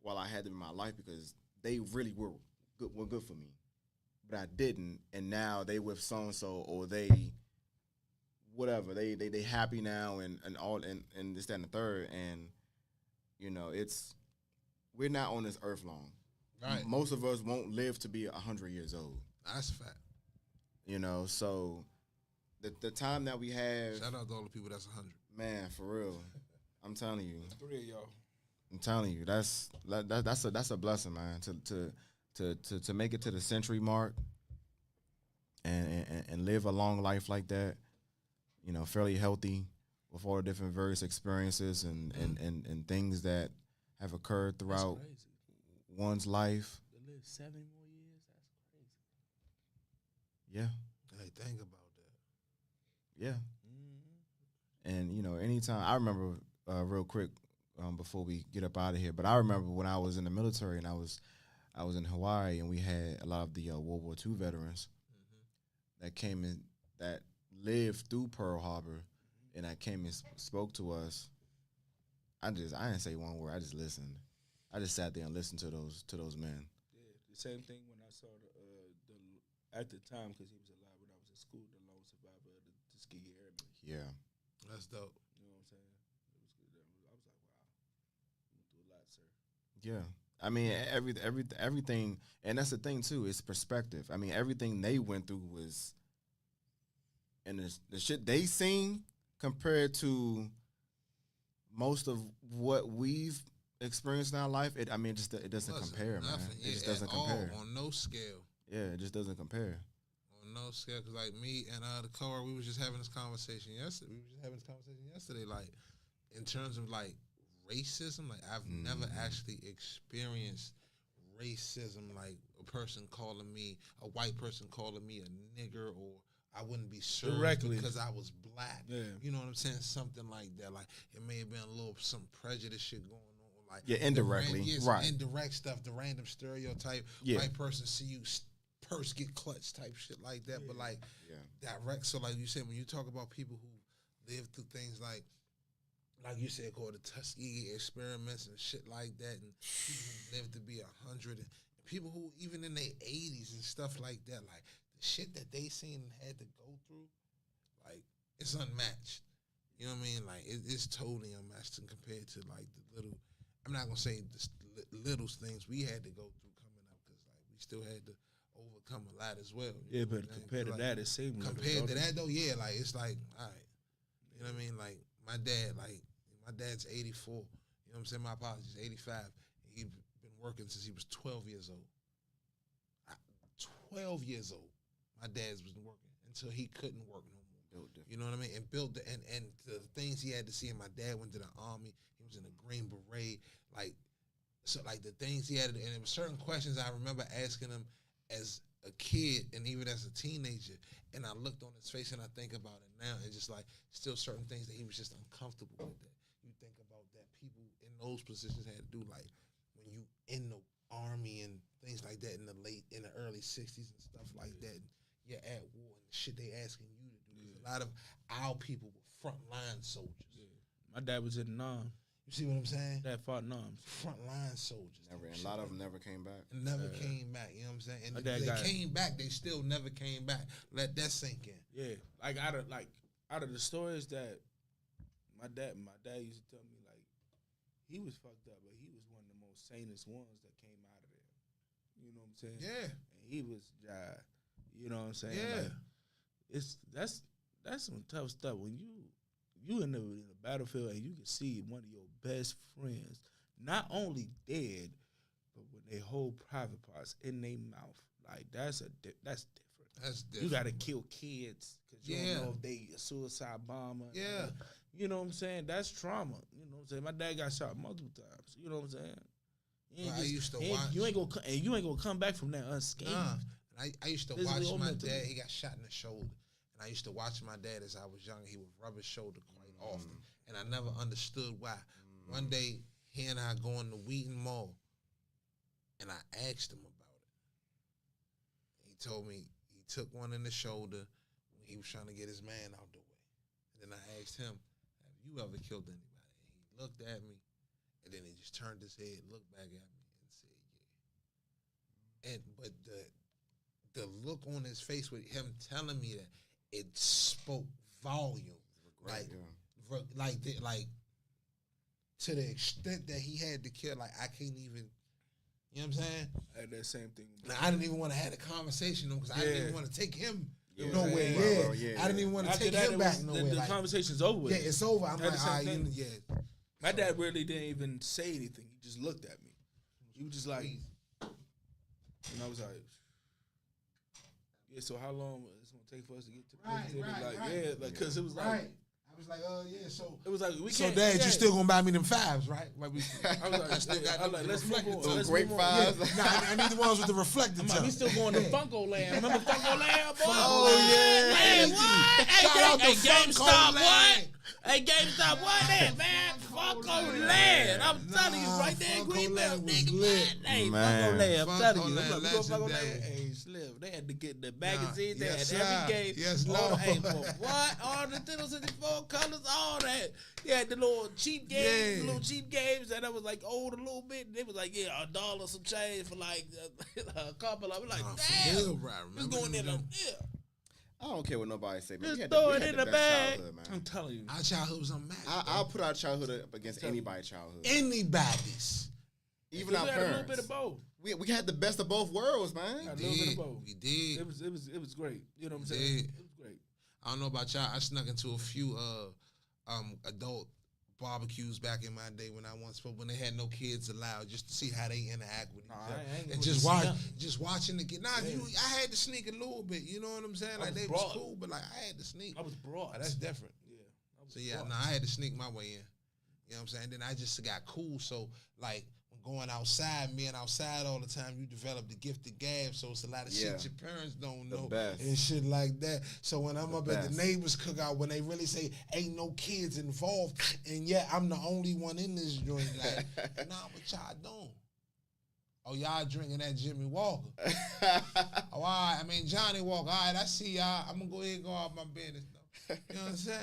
while I had them in my life because they really were good for me, but I didn't. And now they with so and so, or they whatever they happy now and all and this that and the third, and we're not on this earth long. Right. Most of us won't live to be 100 years old. That's a fact. So the time that we have. Shout out to all the people that's 100. Man, for real. I'm telling you. 3 of y'all. I'm telling you, that's a blessing, man. To make it to the century mark and live a long life like that, fairly healthy with all the different various experiences and things that have occurred throughout one's life. To live 7 more years, that's crazy. Yeah. Hey, think about that. Yeah. And anytime I remember real quick before we get up out of here, but I remember when I was in the military and I was in Hawaii and we had a lot of the World War II veterans that came in that lived through Pearl Harbor and that came and spoke to us. I didn't say one word. I just listened. I just sat there and listened to those men. Yeah, the same thing when I saw the at the time because he was alive when I was in school, the lone survivor of the Tuskegee Airmen. Yeah. That's dope. You know what I'm saying? It was good. I was like, wow, you went through a lot, sir. Yeah. I mean, everything, and that's the thing too. It's perspective. I mean, everything they went through was, and the shit they seen compared to most of what we've experienced in our life. It doesn't compare, man. It just doesn't compare. On no scale. Yeah, it just doesn't compare. On no scale, because like me and the car, we was just having this conversation yesterday. Like, in terms of like racism, like I've never actually experienced racism, like a white person calling me a nigger, or I wouldn't be served directly because I was black. Yeah. You know what I'm saying? Something like that. Like it may have been some prejudice shit going on. Like indirectly, right? Indirect stuff, the random stereotype. Yeah. White person see you purse get clutched type shit like that. But like direct. So like you said, when you talk about people who live through things like you said, called the Tuskegee experiments and shit like that, and people who live to be 100, and people who even in their 80s and stuff like that, like the shit that they seen and had to go through, like it's unmatched. You know what I mean? Like it's totally unmatched and compared to like the little. I'm not gonna say the little things we had to go through coming up because like we we still had to overcome a lot as well. Yeah, know what but I'm saying? compared to Like, that, it seemed like compared to that though, yeah, like it's like, all right, you know what I mean? Like my dad's 84. You know what I'm saying? My apologies, 85. He's been working since he was 12 years old. 12 years old, my dad's was working until he couldn't work no more. You know what I mean? And built and the things he had to see. And my dad went to the army. He was in a Green Beret. Like the things he had, and there were certain questions I remember asking him as a kid and even as a teenager. And I looked on his face and I think about it now, and just like still certain things that he was just uncomfortable with. That you think about that people in those positions had to do, like when you in the army and things like that in the early 60s and stuff like that. And you're at war and the shit they asking you to do. A lot of our people were frontline soldiers. Yeah. My dad was in Nam. You see what I'm saying? Dad fought Nam. Frontline soldiers. A lot of them never came back. Never came back. You know what I'm saying? And My if dad they came back, they still never came back. Let that sink in. Yeah, like out of the stories that my dad used to tell me, like he was fucked up, but he was one of the most sanest ones that came out of there. You know what I'm saying? Yeah. And he was you know what I'm saying? Yeah. Like, that's some tough stuff when you in the battlefield and you can see one of your best friends not only dead, but when they hold private parts in their mouth. Like that's different. That's different. You gotta kill kids because you Yeah. don't know if they a suicide bomber. Yeah. You know what I'm saying? That's trauma. You know what I'm saying? My dad got shot multiple times. You know what I'm saying? I used to watch. You ain't gonna come back from that unscathed. Nah. I used to Physically watch or my mentally. dad. He got shot in the shoulder. And I used to watch my dad as I was young. He would rub his shoulder quite often. And I never understood why. One day, he and I going to Wheaton Mall. And I asked him about it. He told me he took one in the shoulder when he was trying to get his man out the way. And then I asked him, have you ever killed anybody? And he looked at me. And then he just turned his head, looked back at me, and said, yeah. But the look on his face with him telling me that, it spoke volume. Like to the extent that he had to kill, like I can't even, you know what I'm saying? I had that same thing. Now, I didn't even want to have a conversation because I didn't even want to take him nowhere. Yeah. I didn't even want to After take that, him back nowhere. The conversation's over with. Yeah, it's over. I'm Had like, the same all right, thing. yeah. My dad really didn't even say anything. He just looked at me. He was just like, and I was like, yeah, so how long it's going to take for us to get to Right. Yeah, because it was like, Right. I was like, yeah, so. it was like, we So, can't. Dad, yeah. you still going to buy me them fives, right? Like I was like, let's move on. Those Let's great move on. fives. Nah, I need the ones with the reflector. I'm like, we still going to Funko Land. Remember Funko Land, boy? Oh, yeah. Hey, what? Shout out to Hey, Funko GameStop, Land. what? Hey, GameStop, what that, man? Funko Land. I'm telling you, right there in Funko Greenbelt, Land was nigga. lit. Hey, Man. Funko Land, I'm Funko telling you. Land, I'm like, we go Funko legendary. Land. Hey, Slim, they had to get the magazines. They yes, had every sir. game. Yes, all, Lord. hey, for what? All the Nintendo 64 colors, all that. They had the little cheap games, Yeah. little cheap games that was like old a little bit. They was like, yeah, $1 some change for like a couple. I was like, For damn. real, bro. It's Remember going them in like, joints? yeah. I don't care what nobody say, man. Just We had throw we it had in the the best bag. childhood, man. I'm telling you. Our childhood was unmatched. I'll put our childhood up against anybody's childhood. Anybody's. Even our we had a little parents. bit of both. We had the best of both worlds, man. A little bit of both. We did. It was great. You know what I'm We saying? did. It was great. I don't know about y'all. I snuck into a few adult barbecues back in my day when they had no kids allowed, just to see how they interact with each other. I ain't And just watching the kid. I had to sneak a little bit. You know what I'm saying? Like was they broad. was cool, but like I had to sneak. I was broad. That's different. Yeah. I was So yeah, broad. no, I had to sneak my way in. You know what I'm saying? Then I just got cool. So like going outside, being outside all the time, you develop the gift of gab. So it's a lot of shit your parents don't know best. and shit like that. So when I'm up at the best. neighbors cookout, when they really say ain't no kids involved, and yet I'm the only one in this joint, like, nah, what y'all doing? Oh, y'all drinking that Jimmy Walker. Oh, all right. I mean, Johnny Walker. All right, I see y'all. I'm going to go ahead and go out my business, though. You know what I'm saying?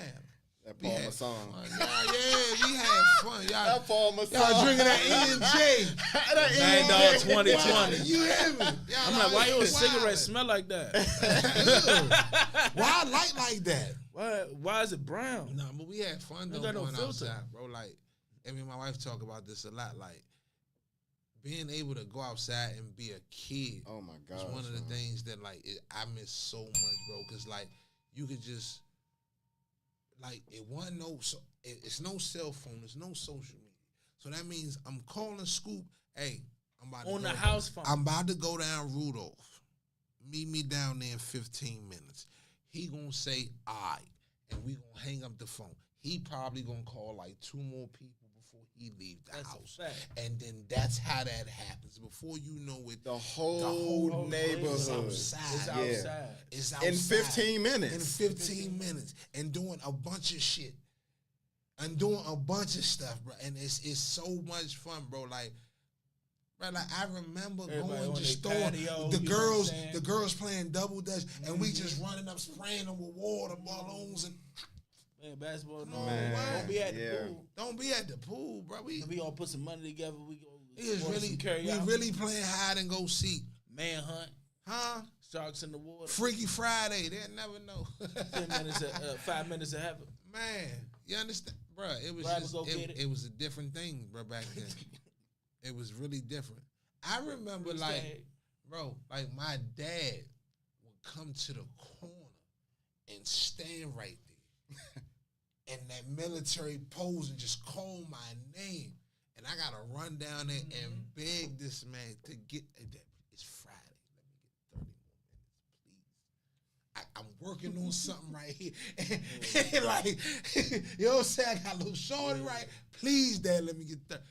That We Paul had Masson. fun. Yeah, we had fun. Y'all, That Paul Masson. y'all drinking that E&J. Man, dog, 2020. You hear me? Y'all I'm like, why your wild. cigarette smell like that? Why I like that? Why is it brown? No, but we had fun though got no going filter. outside, bro. Like, I mean, my wife talk about this a lot. Like, being able to go outside and be a kid. Oh my God. It's one of the things that I miss so much, bro. Cause you could just it wasn't it's no cell phone, there's no social media. So that means I'm calling Scoop. Hey, I'm about on the house phone. I'm about to go down Rudolph. Meet me down there in 15 minutes. He gonna say all right, and we gonna hang up the phone. He probably gonna call like 2 more people before he leave the house. And then that's how that happens. Before you know it, the whole neighborhood is outside. It's outside. In 15 minutes. In 15 minutes. And doing a bunch of shit. And doing a bunch of stuff, bro. And it's so much fun, bro. Like I remember going to store, patio, the girls playing double dutch, and we just running up, spraying them with water balloons and basketball. Don't be at the pool. Don't be at the pool, bro. We all put some money together. We really playing hide and go seek, manhunt, huh? Sharks in the water, Freaky Friday. They'll never know. 5 minutes of heaven. Man, you understand, bro? It was it was a different thing, bro. Back then. It was really different. I remember, bro, my dad would come to the corner and stand right there in that military pose and just call my name. And I got to run down there and beg this man to get, it's Friday. Let me get 30 more minutes, please. I'm working on something right here. You know what I'm saying? I got a little shorty right. Please, Dad, let me get 30.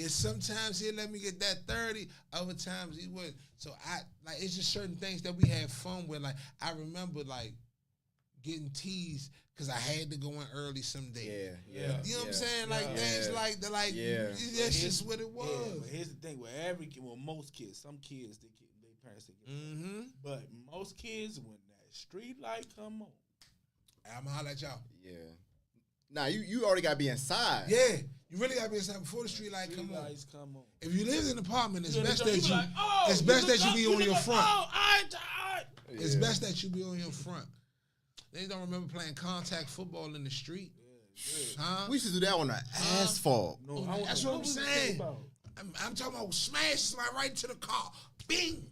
Sometimes he'll let me get that 30, other times he wouldn't. So it's just certain things that we had fun with. I remember getting teased because I had to go in early some day. Yeah. You know what I'm saying? Things like that. That's just what it was. Yeah, but here's the thing with most kids, some kids they parents get. But most kids, when that street light come on, I'ma holler at y'all. Yeah. Nah, you already gotta be inside. Yeah. You really gotta be inside before the street light come on. If you live in an apartment, it's best that you be on your front. It's best that you be on your front. They don't remember playing contact football in the street. Huh? We used to do that on the asphalt. No, that's what I'm saying. I'm talking about smash somebody right into the car. Bing!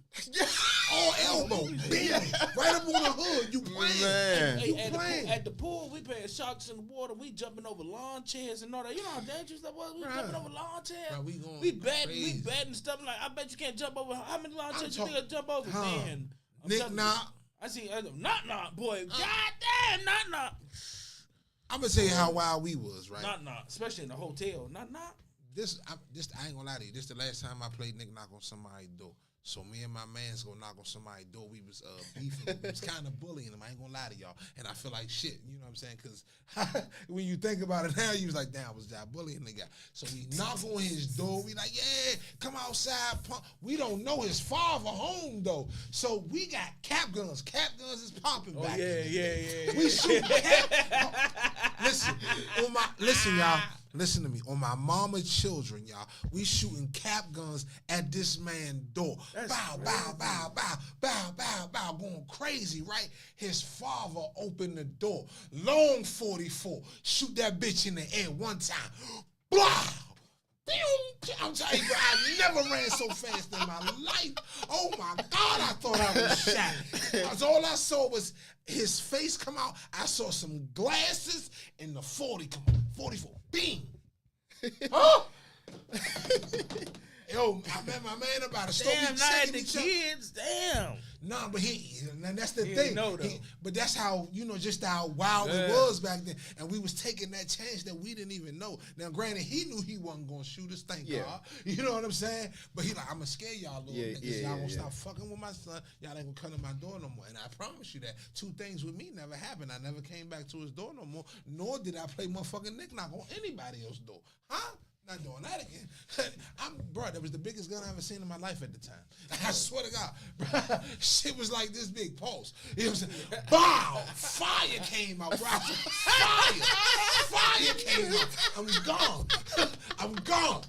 All elbow. Bing! Right up on the hood. You playing. Man. At the pool, we playing sharks in the water. We jumping over lawn chairs and all that. You know how dangerous that was? We jumping over lawn chairs. Bro, we betting stuff like, I bet you can't jump over. How many lawn chairs you think I jump over? Man. Nick Knock. I see, knock, boy. God damn, knock. I'm going to tell you how wild we was, right? Knock, especially in the hotel. Knock. I ain't gonna lie to you. This the last time I played Nick Knock on somebody's door. So me and my man's gonna knock on somebody's door. We was beefing. We was kind of bullying him. I ain't gonna lie to y'all. And I feel like shit. You know what I'm saying? Because when you think about it now, you was like, damn, was that bullying the guy? So we knock on his door. We like, yeah, come outside, punk. We don't know his father home though. So we got cap guns. Cap guns is popping back. Yeah. We shoot cap. Listen, y'all. Listen to me. On my mama children, y'all, we shooting cap guns at this man's door. Bow, going crazy, right? His father opened the door. Long 44. Shoot that bitch in the air one time. Blah! I'm telling you, bro, I never ran so fast in my life. Oh my God, I thought I was shot. Because all I saw was his face come out. I saw some glasses and the 40 come on. 44. Bing! Huh? Yo, I met my man about to damn, not at the kids. Damn. Nah, but that's the thing. But that's how, just how wild it was back then. And we was taking that chance that we didn't even know. Now, granted, he knew he wasn't going to shoot us, thank God. You know what I'm saying? But he like, I'm going to scare y'all little niggas. Y'all going to stop fucking with my son. Y'all ain't going to come to my door no more. And I promise you that 2 things with me never happened. I never came back to his door no more, nor did I play motherfucking Nick Knock on anybody else's door. Huh? Not doing that again. Bro, that was the biggest gun I ever seen in my life at the time. I swear to God, bro, shit was like this big. Pulse. It was, bow, fire came out, bro. Fire came out. I'm gone.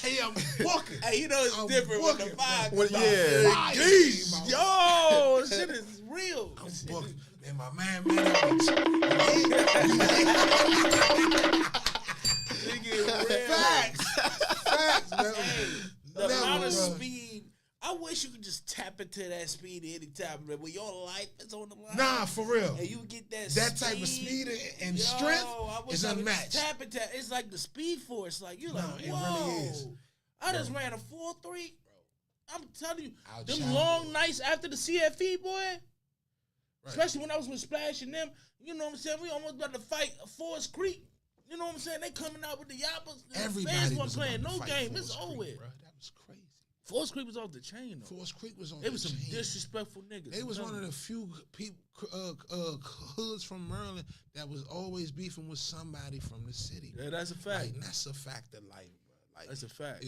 Hey, I'm walking. Hey, it's different when the fire comes out. Yo, shit is real. I'm walking. And my man, to that speed at any time, man. When your life is on the line. Nah, for real. And you get that type of speed and strength is unmatched. Tap. It's like the Speed Force. Like, you're like, it whoa. really is. I just ran a 4.3. I'm telling you, Our them childhood. long nights after the CFE, boy. Right. Especially when I was with Splash and them. You know what I'm saying? We almost about to fight Forest Creek. You know what I'm saying? They coming out with the yappers. Everybody fans was wasn't playing about to no fight game. Forest It's Creek, over with. bro. That was crazy. Forest Creek was off the chain, though. Forest Creek was on It was the some chain. disrespectful niggas. They was one of the few people, hoods from Maryland that was always beefing with somebody from the city. Yeah, that's a fact. Like, that's a fact of life, bro. Like, That's a fact.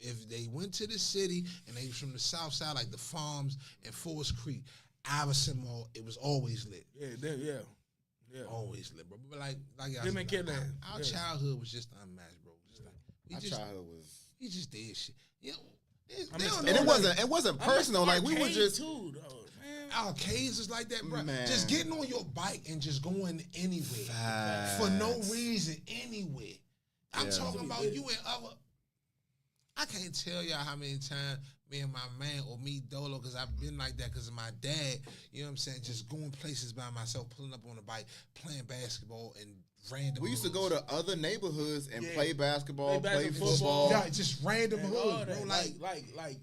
If they went to the city and they was from the south side, like the Farms and Forest Creek, Iverson Mall, it was always lit. Yeah. Always lit, bro. But like y'all Him said, and Kid, our childhood was just unmatched, bro. Just like childhood was. we just did shit. You know, And it wasn't personal. Like, we were just. Too, though, man. Arcades is like that, bro. Man. Just getting on your bike and just going anywhere for no reason, anywhere. I'm talking about you and other. I can't tell y'all how many times me and my man or me Dolo, because I've been like that because of my dad. You know what I'm saying? Just going places by myself, pulling up on a bike, playing basketball and random. We used to go to other neighborhoods and Yeah. play basketball, play football. football. Yeah, just random And hoods, all bro. that, Like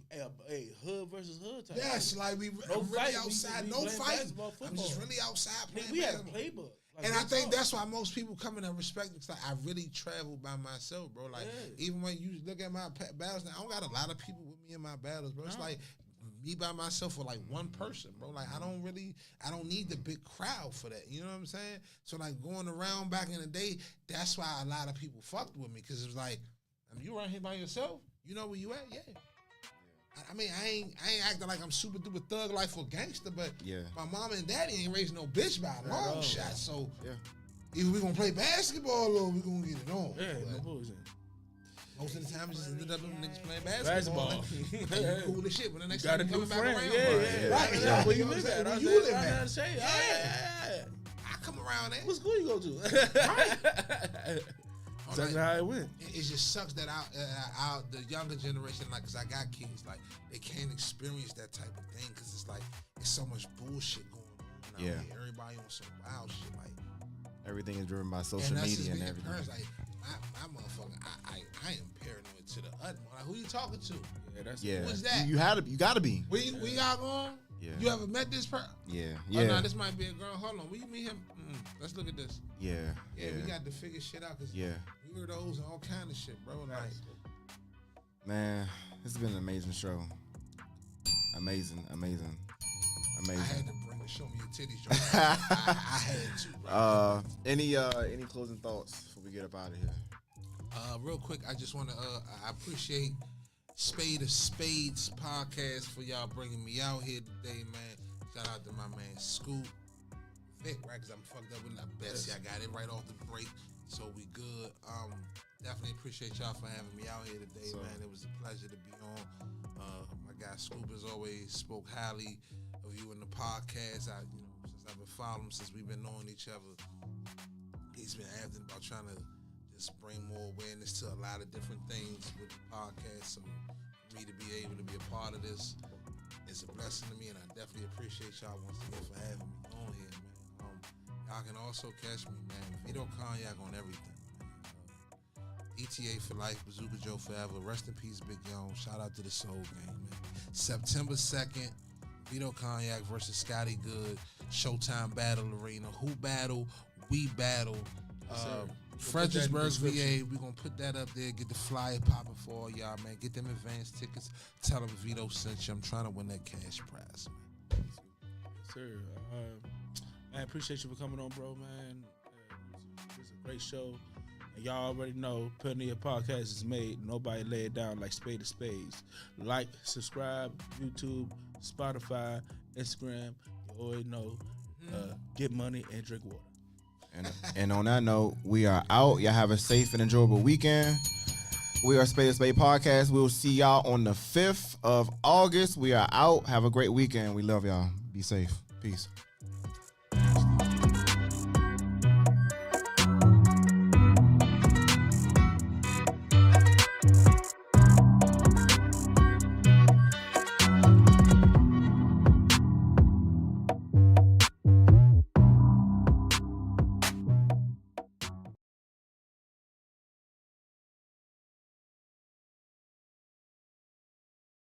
a hood versus hood type. yes, shit. like we No I'm really fight, outside, we no playing fight. basketball, I'm just football. really outside playing Nigga, we had a basketball. playbook. Like, And I real think talk. that's why most people come in and respect me. Cause like, I really travel by myself, bro. Like even when you look at my battles now, I don't got a lot of people with me in my battles, bro. It's like me by myself or like one person, bro. Like I don't need the big crowd for that. You know what I'm saying? So like going around back in the day, that's why a lot of people fucked with me. Cause it was like, you around here by yourself? You know where you at? Yeah. I mean, I ain't acting like I'm super duper thug life or gangster, but my mama and daddy ain't raising no bitch by a long shot. So either we gonna play basketball or we gonna get it on. Yeah, no bullshit. Most of the time, it just ended up them niggas playing basketball. And you cool as shit. When the next Got time a you new coming back friend. around, Yeah. right? Where You you know what I'm live saying? at? Where I you was live like, at? say, I come around there. What school you go to? Exactly how it went. It just sucks that the younger generation, like, cause I got kids, like they can't experience that type of thing, cause it's like it's so much bullshit going on out here. Everybody on some wild shit, like everything is driven by social media and everything. Parents, like my motherfucker, I am paranoid to the utmost. Like, who you talking to? Who is that? You gotta be. We got going. Yeah. You ever met this person? Yeah. Oh, no, this might be a girl. Hold on, will you meet him? Let's look at this. Yeah. We got to figure shit out, cause weirdos and all kind of shit, bro. Like, man, this has been an amazing show. Amazing. I had to bring the show me your titties, Joe. I had to. Bro. Any closing thoughts before we get up out of here? Real quick, I just want to. I appreciate Spade of Spades podcast for y'all bringing me out here today, man. Shout out to my man Scoop Vic, right? Because I'm fucked up with that Bessie. I got it right off the break, so we good. Definitely appreciate y'all for having me out here today, man. It was a pleasure to be on. My guy Scoop has always spoke highly of you in the podcast. Since I've been following him, since we've been knowing each other, he's been asking about trying to just bring more awareness to a lot of different things with the podcast. So for me to be able to be a part of this is a blessing to me, and I definitely appreciate y'all once again for having me on here, man. Y'all can also catch me, man. Vito Cognac on everything, man. ETA for life, Bazooka Joe forever. Rest in peace, Big Young. Shout out to the Soul Gang, man. September 2nd, Vito Cognac versus Scotty Good. Showtime Battle Arena. Who battle? We battle. Fredericksburg, VA. We're going to put that up there. Get the flyer popping for all y'all, man. Get them advance tickets. Tell them Vito sent you. I'm trying to win that cash prize, man. Yes, sir. Man, appreciate you for coming on, bro, man. It's a great show. And y'all already know, Plenty of Podcasts is made. Nobody lay it down like Spade of Spades. Like, subscribe, YouTube, Spotify, Instagram. You already know. Get money and drink water. And on that note, we are out. Y'all have a safe and enjoyable weekend. We are Spade of Spade Podcast. We'll see y'all on the 5th of August. We are out. Have a great weekend. We love y'all. Be safe. Peace.